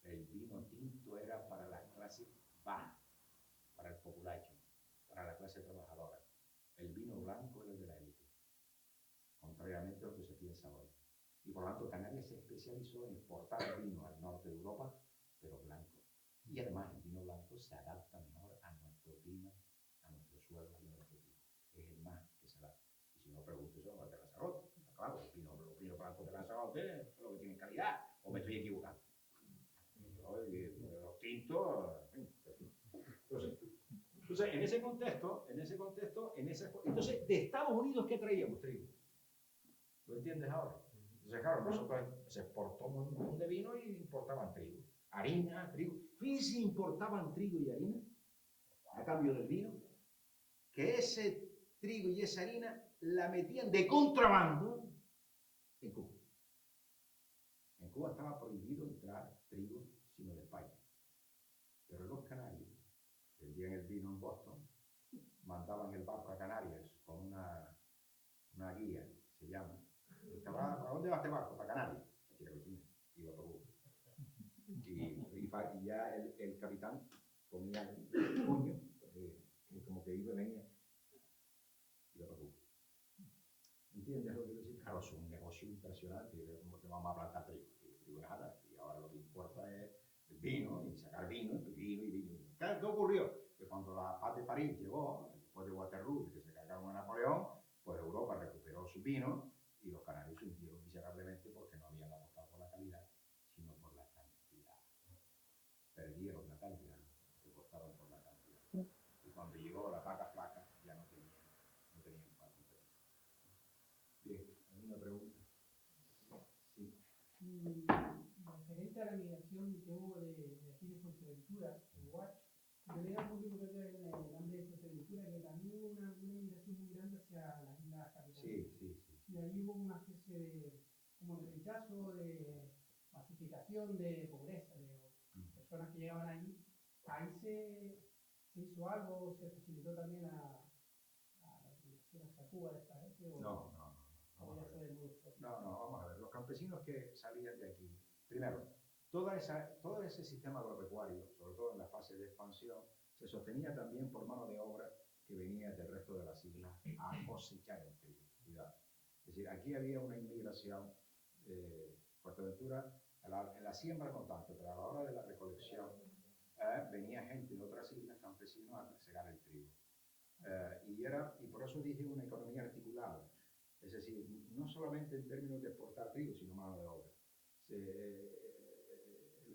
El vino tinto era para las clases bajas, para el population, para la clase trabajadora. El vino blanco era el de la élite, contrariamente a lo que se piensa hoy. Y por lo tanto, Canarias se especializó en exportar vino al norte de Europa, pero blanco. Y además, el vino blanco se adapta mejor a nuestro clima, a nuestro suelo y a nuestro clima. Es el más que se adapta. Y si no, pregúntese a de Lanzarote. Claro, los vinos blancos de Lanzarote es lo que tienen calidad, o me estoy equivocando. Los tintos, entonces, en ese contexto, entonces, de Estados Unidos, ¿qué traíamos? Trigo. ¿Lo entiendes ahora? Entonces, claro, nosotros se exportó un montón de vino y importaban trigo. Harina, trigo. Fíjense, importaban trigo y harina a cambio del vino, que ese trigo y esa harina la metían de contrabando en Cuba. En Cuba estaba prohibido entrar trigo sino de España. Pero los canarios vendían el vino en Boston, mandaban el barco a Canarias con una guía, se llama. ¿Para dónde va este barco? Para Canarias. Iba para Cuba. Y ya el capitán ponía el puño, como que iba y venía, iba para Cuba. ¿Entiendes lo que quiero decir? Claro, es un negocio impresionante, como que vamos a plantar trigo. Trigo nada, y ahora lo que importa es el vino, y sacar vino. ¿Qué ocurrió? Que cuando la paz de París llegó, después de Waterloo, que se cargaron a Napoleón, pues Europa recuperó su vino y los canarios se hundieron miserablemente porque no habían apostado por la calidad, sino por la cantidad. Perdieron la calidad, se apostaron por la cantidad. Y cuando llegó la vaca flaca, ya no tenían patita. Bien, ¿alguna pregunta? Sí. Referente a la migración que hubo de aquí de Fuerteventura, Uruguay, yo leía un poquito que en el hambre de Fuerteventura que también hubo una migración muy grande hacia las islas capitales. Sí. Y ahí hubo una especie de, como de rechazo, de masificación, de pobreza, de personas que llegaban allí. Ahí se hizo algo, se facilitó también a la migración hacia Cuba de esta gente. No. de modo propio. No, vamos a ver. Los campesinos que salían de aquí, primero, todo ese sistema agropecuario, sobre todo en la fase de expansión, se sostenía también por mano de obra que venía del resto de las islas a cosechar el trigo. Cuidado. Es decir, aquí había una inmigración, Fuerteventura, en la siembra no tanto, pero a la hora de la recolección, venía gente de otras islas, campesinos, a segar el trigo. Y por eso dije una economía articulada. Es decir, no solamente en términos de exportar trigo, sino mano de obra.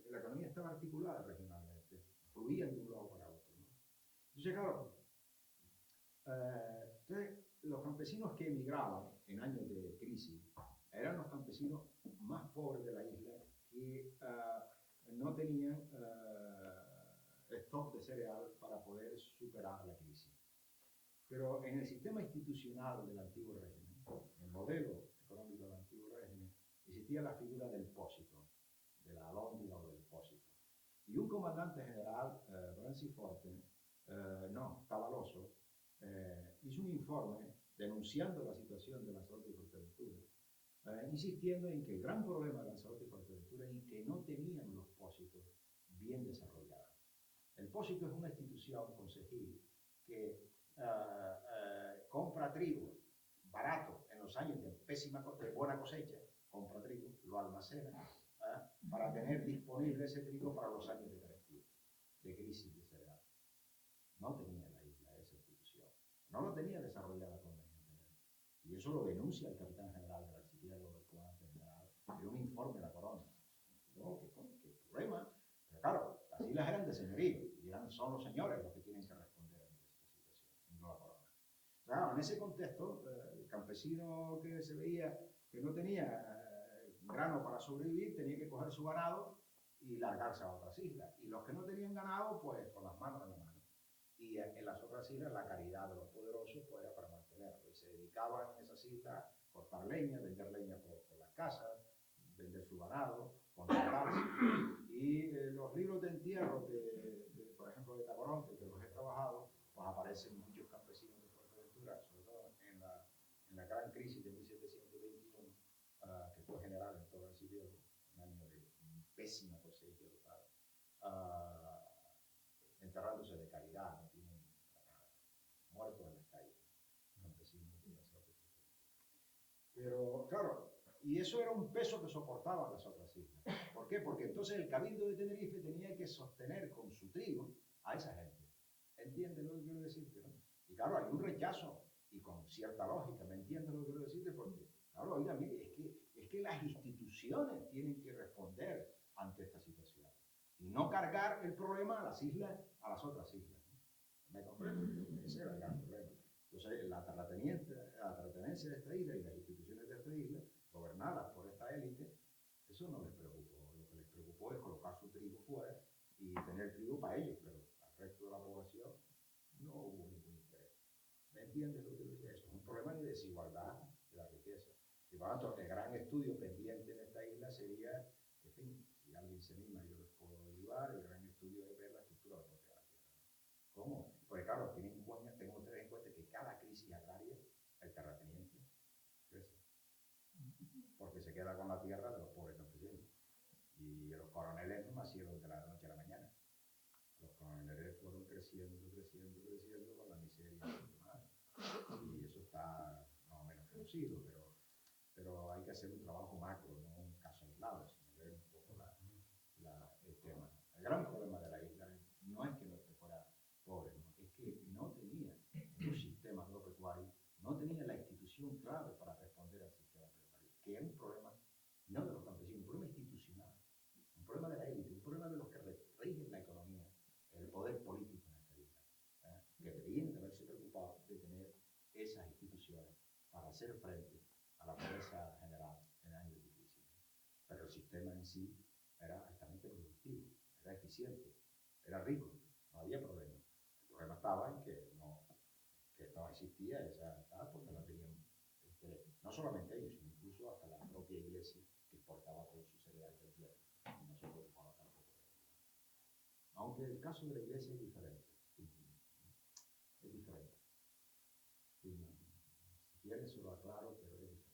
La economía estaba articulada regionalmente, fluían de un lado para otro, ¿no? Entonces, claro, los campesinos que emigraban en años de crisis eran los campesinos más pobres de la isla que no tenían stock de cereal para poder superar la crisis. Pero en el sistema institucional del antiguo régimen, en el modelo económico del antiguo régimen, existía la figura del pósito, de la alhóndiga o del pósito. Y un comandante general, Branciforte, Tavaloso, hizo un informe denunciando la situación de Lanzarote y Fuerteventura, insistiendo en que el gran problema de Lanzarote y Fuerteventura es que no tenían los pósitos bien desarrollados. El pósito es una institución concejil que compra trigo barato en los años de buena cosecha, compra trigo, lo almacena para tener disponible ese trigo para los años de carestía, de crisis de cereal. No tenía la isla esa institución, no lo tenía desarrollada convenientemente. Y eso lo denuncia el capitán general del archipiélago del comandante general en un informe de la corona. No, ¿qué problema? Pero claro, las islas eran de señorío y son los señores los que tienen que responder ante esta situación, no la corona. Claro, en ese contexto, el campesino que se veía que no tenía grano para sobrevivir tenía que coger su ganado y largarse a otras islas. Y los que no tenían ganado, pues con las manos en la mano. Y en las otras islas la caridad de los poderosos pues, era para mantenerlo. Y se dedicaban en esas islas a cortar leña, vender leña por las casas, vender su ganado, contratarse. Y los libros de entierro, por ejemplo, de Tacoronte, que los he trabajado, pues aparecen muchos campesinos de Fuerteventura, sobre todo en la gran crisis de 1721, que fue general en todo el archipiélago, un año de pésima cosecha total, enterrándose de caridad, no tienen muertos en las calles, campesinos de Lanzarote. Pero, claro, y eso era un peso que soportaban las otras islas. ¿Por qué? Porque entonces el Cabildo de Tenerife tenía que sostener con su trigo a esa gente. ¿Entiendes lo que quiero decirte? ¿No? Y claro, hay un rechazo, y con cierta lógica, ¿me entiendes lo que quiero decirte? Porque, claro, oiga, mire, es que las instituciones tienen que responder ante esta situación. Y no cargar el problema a las islas, a las otras islas. ¿Me comprende? Ese era el gran problema. Entonces, la terratenencia de esta isla y las instituciones de esta isla, gobernadas por esta élite, eso no les preocupó. Lo que les preocupó es colocar su trigo fuera y tener trigo para ellos, pero al resto de la población no hubo ningún interés. ¿Me entiendes lo que digo? Eso es un problema de desigualdad de la riqueza. Y por lo tanto, el gran estudio pendiente en esta isla sería, en fin, si alguien se anima, yo les puedo ayudar, el gran estudio es ver la estructura de la propiedad de la tierra. ¿Cómo? Porque claro, tengan ustedes en cuenta que cada crisis agraria, el terrateniente crece. Porque se queda con la tierra de los pobres campesinos. Y los coroneles no nacieron de la noche a la mañana. Los coroneles fueron creciendo con la miseria y demás. Y eso está más o menos conocido, pero hay que hacer un trabajo macro, no un caso aislado, sino ver un poco el tema. El gran problema de la isla no es que no fuera pobre, ¿no? Es que no tenía un sistema agropecuario, no tenía la institución clave para responder al sistema agropecuario, que es un problema no de los campesinos, un problema institucional, un problema de la élite, un problema de los que rigen la economía, el poder político en esta isla, que deberían de haberse preocupado de tener esas instituciones para hacer frente a la pobreza general en años de crisis. Pero el sistema en sí era altamente productivo, era eficiente, era rico, no había problema. El problema estaba en que no existía esa edad porque no tenían interés. No solamente ellos, sino incluso hasta la propia iglesia que exportaba todo su cereal del tierra. No se preocupaba tampoco de ello. Aunque el caso de la iglesia es diferente. Es diferente. Si quieres se lo aclaro, pero es diferente.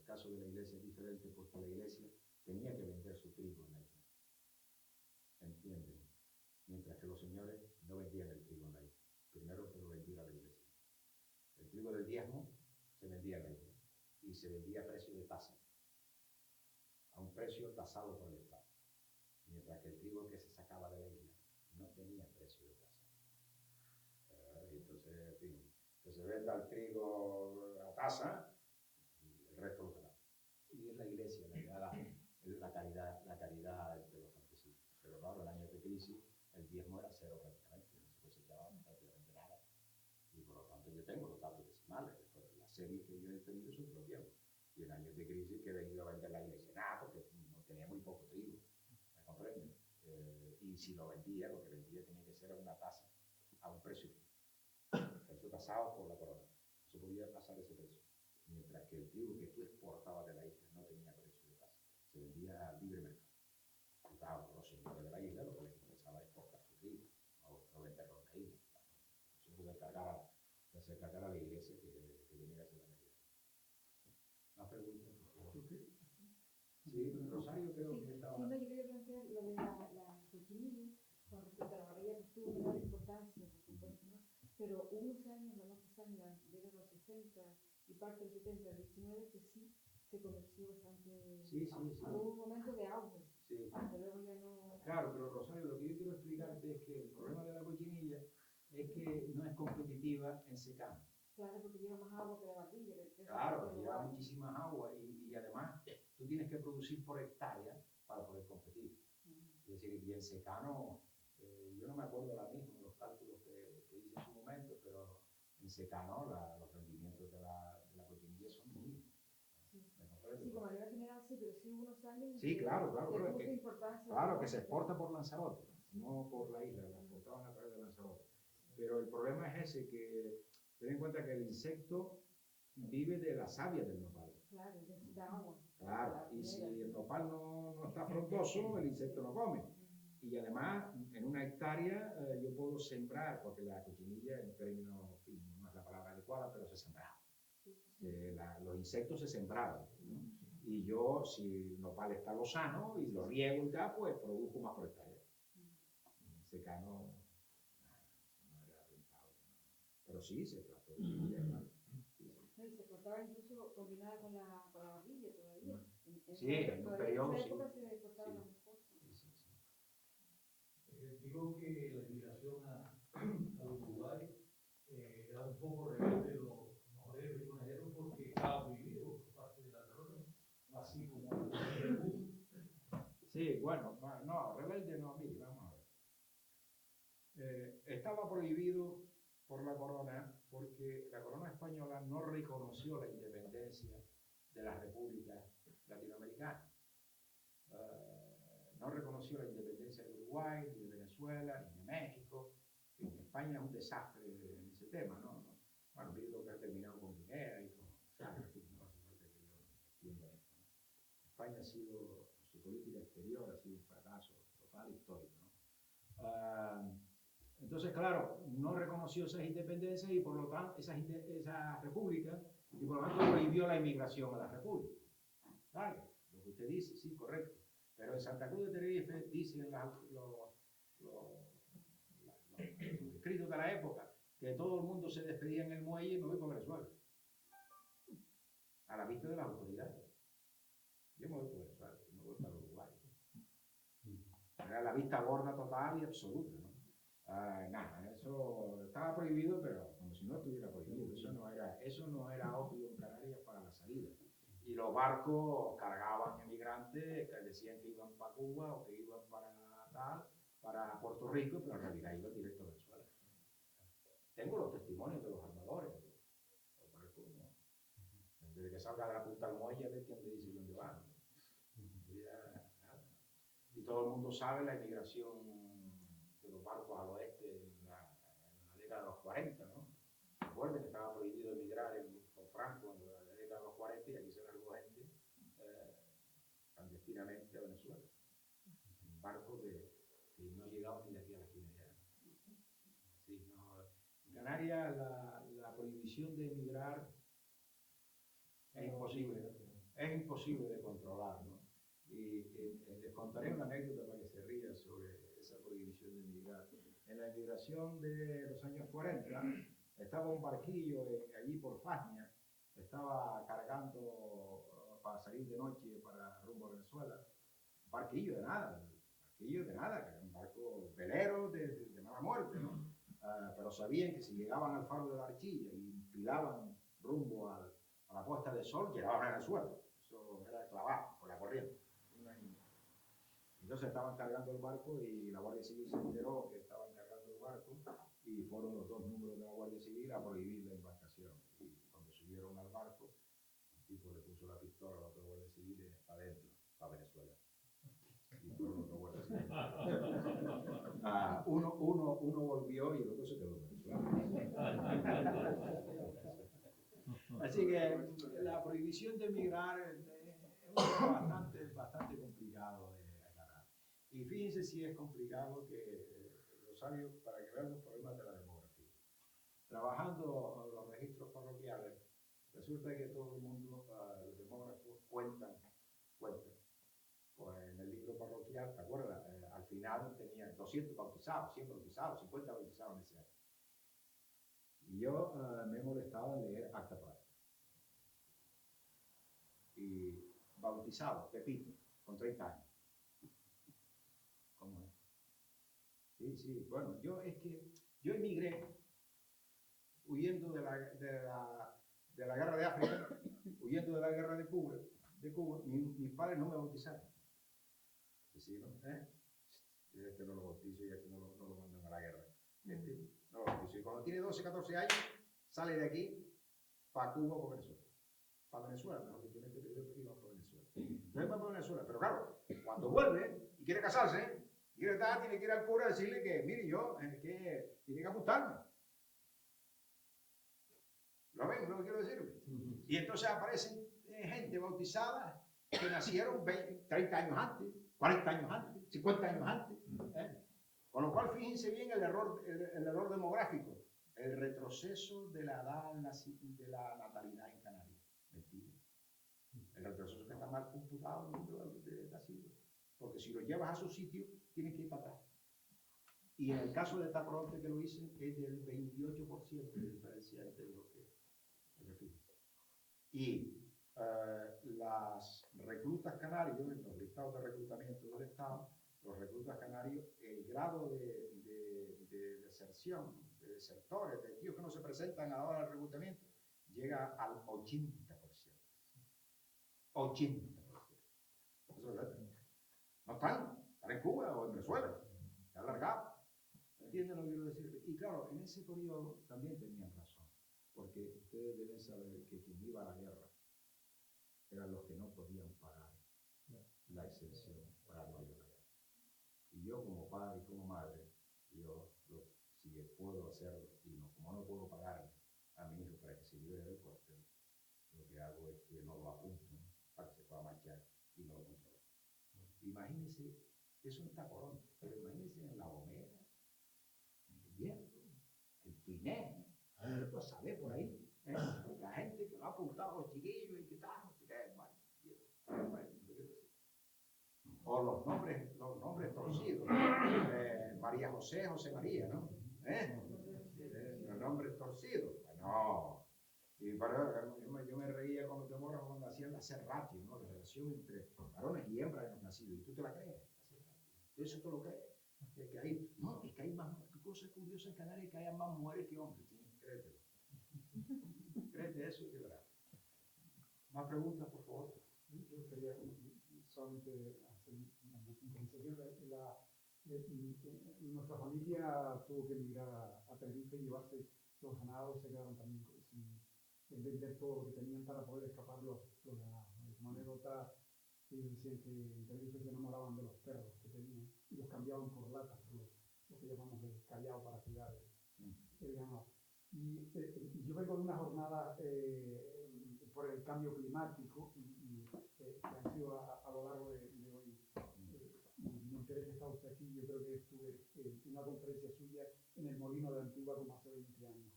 el caso de la iglesia es diferente porque la iglesia tenía que vender su trigo en la isla. ¿Entienden? Mientras que los señores no vendían el trigo en la isla. Primero se lo vendía a la iglesia. El trigo del diezmo se vendía en la isla y se vendía a precio de tasa, a un precio tasado por el Estado. Mientras que el trigo que se sacaba de la isla no tenía precio de tasa. Entonces, en fin, que se venda el trigo a tasa y el resto lo pagamos. Y es la iglesia la que da la caridad entre los campesinos. Pero claro, en años de crisis el diezmo era cero prácticamente, no se cosechaba prácticamente nada. Y por lo tanto yo tengo los datos decimales, la serie que yo he tenido son los diezmos. Y en años de crisis que he venido a vender la iglesia, nada, porque no tenía muy poco trigo, ¿me comprenden? Y si lo vendía, lo que vendía tenía que ser a una tasa, a un precio tasado por la corona. No se podía pasar ese precio. Mientras que el trigo que tú exportabas de la isla no tenía precio de tasa, se vendía a libre mercado. Y claro, los señores de la isla lo que les interesaba es exportar su trigo, no venderlo en la isla. Eso se encargara la iglesia que venía a hacer la medida. Más preguntas, por favor. Sí, Rosario creo que estaba. Sí, no, yo quería plantear lo de la cochinilla con respecto a la varilla, pues tuvo una gran importancia, por supuesto, ¿no? Pero hubo unos años, la más pasada, en la década de los 60 y parte de los 70, del 19, que sí se comerció bastante. Sí. Hubo un momento de auge. Sí. Hasta luego ya no. Claro, pero Rosario, lo que yo quiero explicarte es que el problema de la cochinilla es que no es competitiva en secano. Claro, porque lleva más agua que la varilla. Claro, lleva muchísima agua y además tú tienes que producir por hectárea para poder competir. Es decir, y en secano, yo no me acuerdo ahora mismo los cálculos que hice en su momento, pero en secano los rendimientos de la cochinilla son mínimos. Sí, como a nivel general sí, pero sí hubo unos años. Sí, claro, Claro, que se exporta por Lanzarote, no por la isla, la exportaban a través de Lanzarote. Pero el problema es ese, que ten en cuenta que el insecto vive de la savia del nopal. Claro, necesita agua. Claro, y si el nopal no está frondoso, el insecto no come. Y además, en una hectárea yo puedo sembrar, porque la cochinilla, en términos, no es la palabra adecuada, pero se sembraba. Los insectos se sembraban, ¿no? Y yo, si el nopal está lozano y lo riego y tal, pues produjo más por hectárea. Secano no era rentable, ¿no? Pero sí, se trató de cochinilla, claro. No, y se cortaba incluso combinada con la varilla todavía. Sí, en un periodo, en esa sí. época se cortaban las dos cosas. Digo que la inmigración a Uruguay era un poco rebelde de los moreros y conejeros porque estaba prohibido por parte de la corona, así como el Sí, bueno, no, rebelde no, mire, vamos a ver. Estaba prohibido por la corona porque la corona española no reconoció la independencia de las repúblicas latinoamericanas. No reconoció la independencia de Uruguay, ni de Venezuela, ni de México. En España es un desastre en ese tema, ¿no? Bueno, vi lo que ha terminado con Guinea y con Chad, no hace falta que yo extienda esto, ¿no? España ha sido, su política exterior ha sido un fracaso total histórico, ¿no? Entonces, claro, no reconoció esas independencias y por lo tanto, esas repúblicas, y por lo tanto prohibió la inmigración a las repúblicas. Vale, lo que usted dice, sí, correcto. Pero en Santa Cruz de Tenerife dicen los escritos de la época que todo el mundo se despedía en el muelle y me voy por Venezuela. A la vista de las autoridades. Yo me voy por Venezuela, no voy para Uruguay. Era la vista gorda total y absoluta, ¿no? Nada, eso estaba prohibido, pero como si no estuviera prohibido. Eso no era obvio en Canarias para la salida. Y los barcos cargaban emigrantes que decían que iban para Cuba o que iban para Puerto Rico, pero en realidad iban directo a Venezuela. Tengo los testimonios de los armadores. Los barcos, ¿no? Desde que salga de la punta del muelle, a ver quién le dice dónde van. Y todo el mundo sabe la emigración de los barcos al oeste en la década de los 40, ¿no? Recuerden que estaba prohibido emigrar con Franco en la década de los 40 y aquí se largó gente clandestinamente a Venezuela. En barcos que no llegaban ni de aquí a la esquina ya. Sí, no. En Canarias la prohibición de emigrar es imposible. es imposible de controlar, ¿no? Y les contaré una anécdota para que se rían sobre esa prohibición de emigrar. En la emigración de los años 40 estaba un barquillo allí por Fagna, estaba cargando para salir de noche para rumbo a Venezuela. Un barquillo de nada, que era un barco velero de mala muerte, ¿no? Pero sabían que si llegaban al faro de la Archilla y pilaban rumbo a la Puesta del Sol, llegaban a Venezuela. Eso era clavado por la corriente. Entonces estaban cargando el barco y la Guardia Civil se enteró que estaban cargando el barco y fueron los 2 números de la Guardia Civil a prohibir la embarcación. Y cuando subieron al barco, el tipo le puso la pistola a la otra Guardia Civil adentro, para Venezuela. Y fueron los 2 guardias civiles. Uno volvió y el otro se quedó en Venezuela. Así que la prohibición de emigrar es bastante complicado de aclarar. Y fíjense si es complicado que Rosario, para que vean los problemas de la demografía. Trabajando los registros parroquiales, resulta que todo el mundo, los demógrafos, cuentan. Pues en el libro parroquial, ¿te acuerdas? Al final tenían 200 bautizados, 100 bautizados, 50 bautizados en ese año. Y yo me he molestado en leer acta paz. Y bautizado, Pepito, con 30 años. ¿Cómo es? Sí, bueno, yo emigré huyendo de la guerra de África, huyendo de la guerra de Cuba. Mis padres no me bautizaron. Sí, ¿no? Este no lo bautizo y este no lo mandan a la guerra. Este no lo bautizo. Y cuando tiene 12, 14 años, sale de aquí para Cuba o para Venezuela. Para Venezuela, mejor dicho, en este periodo iba para Venezuela. No iba para Venezuela, pero claro, cuando vuelve y quiere casarse, tiene que ir al cura a decirle que, mire, yo, que tiene que apuntarme. ¿Lo ven? Lo que quiero decir. Y entonces aparecen gente bautizada que nacieron 30 años antes, 40 años antes, 50 años antes. Con lo cual, fíjense bien el error demográfico, el retroceso de la edad de la natalidad en Canarias. Mentira. El retroceso que está mal computado en el número de nacidos. Porque si lo llevas a su sitio, tienes que ir para atrás. Y en el caso de Tacoronte, que lo hice, es del 28% de diferencia entre lo que me refiero. Y las reclutas canarios, en los listados de reclutamiento del Estado, los reclutas canarios, el grado de deserción, de desertores, de tíos que no se presentan a la hora del reclutamiento, llega al 80%. 80%. Eso es verdad. No están en Cuba o en Venezuela, se han largado. ¿Entienden lo que quiero decir? Y claro, en ese periodo también tenían razón, porque ustedes deben saber que quien iba a la guerra eran los que no podían pagar la exención para no ir a la guerra. Y yo como padre y como madre, si puedo hacerlo, y como no puedo pagarle a mi hijo para que se libere del cuartel, lo que hago es que no lo apunto para que se pueda marchar y no lo controlo. Imagínense, eso en Tacoronte, pero imagínense en La Gomera, en el Hierro, en Piné, lo sabe por ahí. La gente que lo ha apuntado a los chiquillos y que tal, o los nombres torcidos. María José, José María, ¿no? Los nombres torcidos. Bueno, y yo me reía con los demógrafos cuando hacían la serratio, ¿no? La relación entre varones y hembras en los nacidos. ¿Y tú te la crees? ¿Eso te lo crees? Es que hay más cosas curiosas en Canarias, que haya más mujeres que hombres. ¿Sí? Créetelo. Créete eso y te verás. ¿Más preguntas, por favor? Yo quería solamente hacer una puntualización. Nuestra familia tuvo que emigrar a Tenerife y llevarse los ganados, se quedaron también sin vender todo lo que tenían para poder escapar los ganados. Como anécdota, ellos decían que en Tenerife se enamoraban de los perros que tenían y los cambiaban por latas, lo que llamamos el callao para cuidar el ganado. Y yo vengo de una jornada por el cambio climático que han sido a lo largo de hoy. Me enteré que estaba usted aquí. Yo creo que estuve en una conferencia suya en el Molino de Antigua como hace 20 años.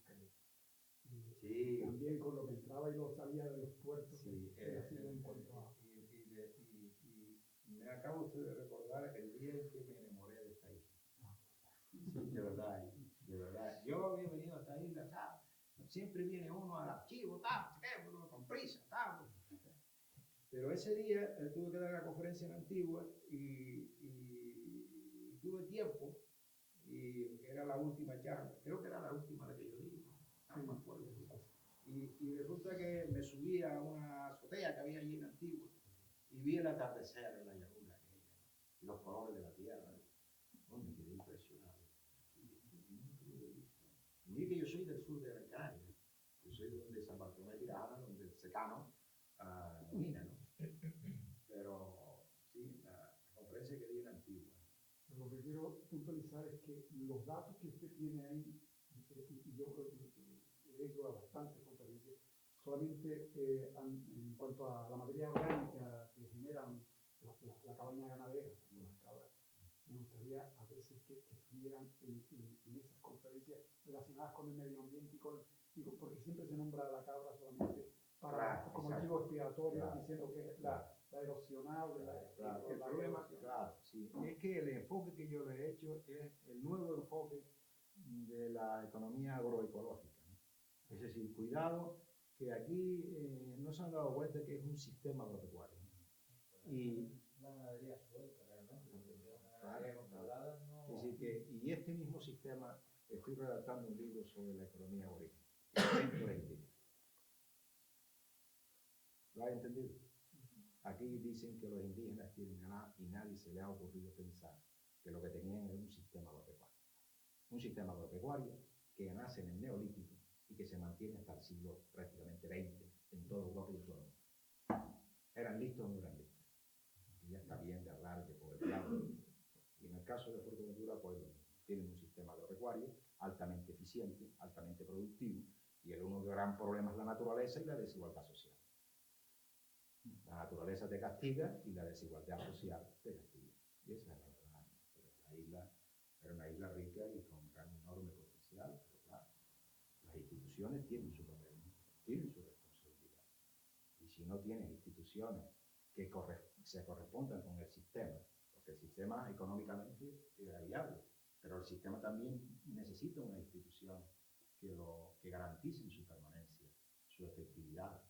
Sí. También con lo que entraba y lo salía de los puertos. Sí, ha sido un encuentro acaba usted de recordar el día en que me enamoré de esta isla. Sí, de verdad, de verdad. Yo había venido a esta isla, ¿sabes? Siempre viene uno al archivo, con prisa, tal. Pero ese día tuve que dar la conferencia en Antigua y tuve tiempo, y era la última charla, creo que era la última la que yo di, no me acuerdo. Y resulta que me subí a una azotea que había allí en Antigua y vi el atardecer en la llanura aquella, y los colores de la tierra. Oh, me quedé impresionado. Mire que yo soy del sur de Gran Canaria, yo soy de San Bartolomé de Tirana, donde el secano domina, ¿no? Pero sí, la conferencia que di en Antigua. Lo que quiero puntualizar es que los datos que usted tiene ahí, y yo he hecho a bastantes conferencias, solamente en cuanto a la materia orgánica que generan la cabaña ganadera, las cabras, me gustaría a veces que estuvieran en esas conferencias relacionadas con el medio ambiente porque siempre se nombra a la cabra solamente para, como chivo expiatorio, diciendo que es la erosionable. El problema, sí, es que el enfoque que yo le he hecho es el nuevo enfoque de la economía agroecológica, ¿no? Es decir, cuidado, que aquí no se han dado cuenta que es un sistema agropecuario. Y La ganadería suelta, realmente, porque una claro, ganadería controlada no... es decir, y este mismo sistema, estoy redactando un libro sobre la economía aborigen, dentro de indígenas. ¿Lo ha entendido? Aquí dicen que los indígenas tienen ganado y nadie se le ha ocurrido pensar que lo que tenían era un sistema agropecuario. Un sistema agropecuario que nace en el Neolítico y que se mantiene hasta el siglo prácticamente XX en toda Europa y en todo el mundo. ¿Eran listos o no eran listos? Y ya está bien de hablar de poblado. Y en el caso de Fuerteventura, pues tienen un sistema agropecuario altamente eficiente, altamente productivo, y el único gran problema es la naturaleza y la desigualdad social. La naturaleza te castiga y la desigualdad social te castiga. Y esa es la verdad. Pero la isla era una isla rica y con un gran enorme potencial, pero claro, las instituciones tienen su papel, tienen su responsabilidad. Y si no tienes instituciones que se correspondan con el sistema, porque el sistema económicamente era viable, pero el sistema también necesita una institución que garanticen su permanencia, su efectividad,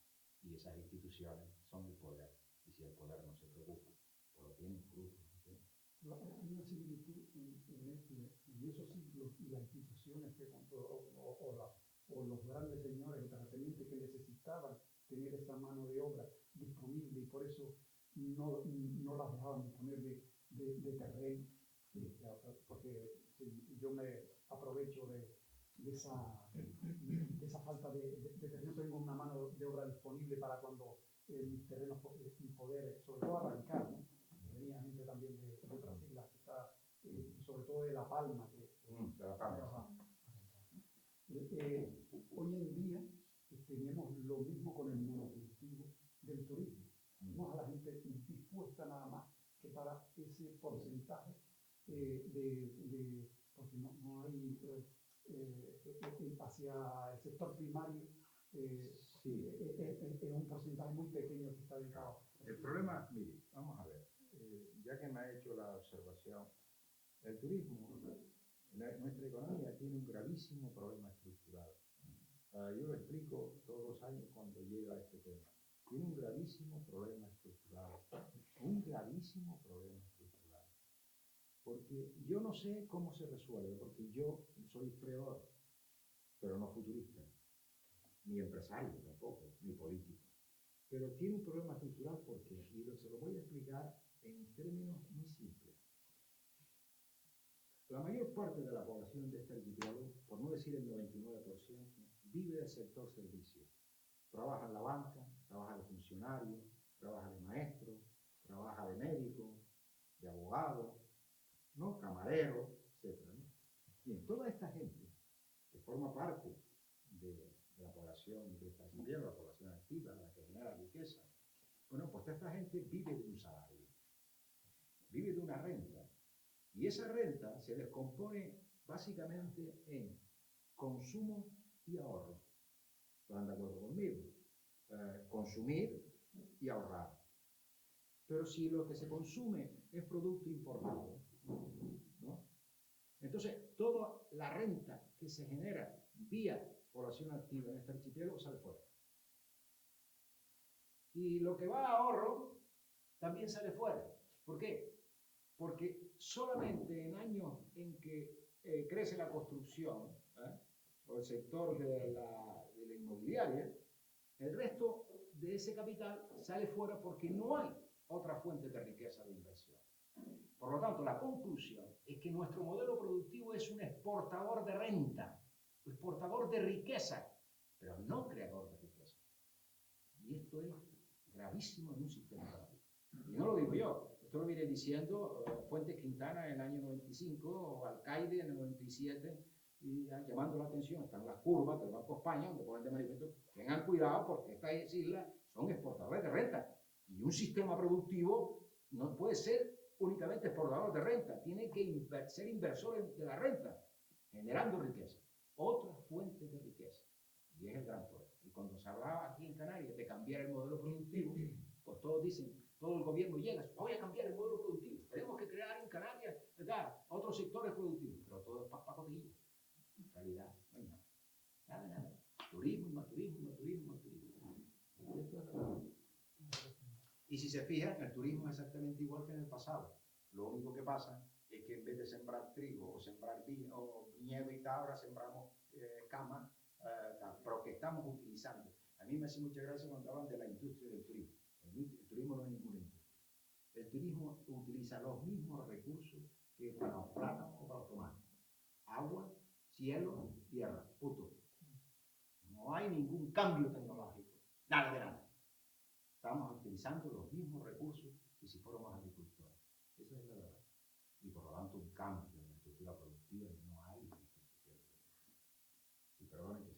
y esas instituciones son el poder, y si el poder no se preocupa, pues lo tienen frutos. Hay una similitud en esos siglos y las instituciones o los grandes señores o terratenientes que necesitaban tener esa mano de obra disponible y por eso no las dejaban disponer de terreno, porque yo me aprovecho de esa falta de terreno. Tengo una mano de obra disponible para cuando mis terrenos y poder, sobre todo arrancar, ¿no? Venía gente también de otras islas, que está, sobre todo de La Palma. De La Palma. Hoy en día tenemos lo mismo con el monocultivo del turismo. Tenemos a la gente dispuesta nada más que para ese porcentaje porque no hay hacia el sector primario, sí. Es un porcentaje muy pequeño que está dedicado. El problema, mire, vamos a ver, ya que me ha hecho la observación, el turismo, nuestra economía tiene un gravísimo problema estructural. Yo lo explico todos los años cuando llega a este tema. Tiene un gravísimo problema estructural, porque yo no sé cómo se resuelve, porque yo soy historiador, pero no futurista, ni empresario tampoco, ni político. Pero tiene un problema estructural porque, y se lo voy a explicar en términos muy simples. La mayor parte de la población de este archipiélago, por no decir el 99%, vive del sector servicio. Trabaja en la banca, trabaja de funcionario, trabaja de maestro, trabaja de médico, de abogado, ¿no? Camarero, etc. ¿no? Bien, toda esta gente que forma parte de la población de esta archipiélago, la población activa, la que genera riqueza, bueno, pues esta gente vive de un salario, vive de una renta. Y esa renta se descompone básicamente en consumo y ahorro. ¿Están de acuerdo conmigo? Consumir y ahorrar. Pero si lo que se consume es producto importado, ¿no? Entonces toda la renta que se genera vía población activa en este archipiélago sale fuera. Y lo que va a ahorro también sale fuera. ¿Por qué? Porque solamente en años en que crece la construcción, o el sector de la inmobiliaria, el resto de ese capital sale fuera porque no hay otra fuente de riqueza de inversión. Por lo tanto, la conclusión es que nuestro modelo productivo es un exportador de renta, exportador de riqueza, pero no creador de riqueza. Y esto es gravísimo en un sistema económico. Y no lo digo yo, esto lo viene diciendo Fuentes Quintana en el año 95, o Alcaide en el 97, y llamando la atención. Están las curvas del Banco de España, donde ponen de manifiesto, tengan cuidado porque estas islas son exportadores de renta. Y un sistema productivo no puede ser únicamente exportador de renta, tiene que ser inversor de la renta, generando riqueza. Otra fuente de riqueza. Y es el gran poder. Y cuando se hablaba aquí en Canarias de cambiar el modelo productivo, pues todos dicen, todo el gobierno llega, voy a cambiar el modelo productivo, tenemos que crear en Canarias, ¿verdad?, otros sectores productivos, pero todo es pacotilla. En realidad, no hay nada. Nada. Turismo, más turismo, más turismo, más turismo. Y si se fijan, el turismo es exactamente igual que en el pasado. Lo único que pasa es que en vez de sembrar trigo o sembrar viñedo y tal, ahora sembramos cama, pero que estamos utilizando. A mí me hace mucha gracia cuando hablan de la industria del turismo. El turismo no es ninguna industria. El turismo utiliza los mismos recursos que para los plátanos o para los tomates. Agua, cielo, tierra, punto. No hay ningún cambio tecnológico, nada de nada. Estamos utilizando los mismos recursos que si fuéramos agricultores. Esa es la verdad. Y por lo tanto, un cambio en la estructura productiva no hay. Y perdón que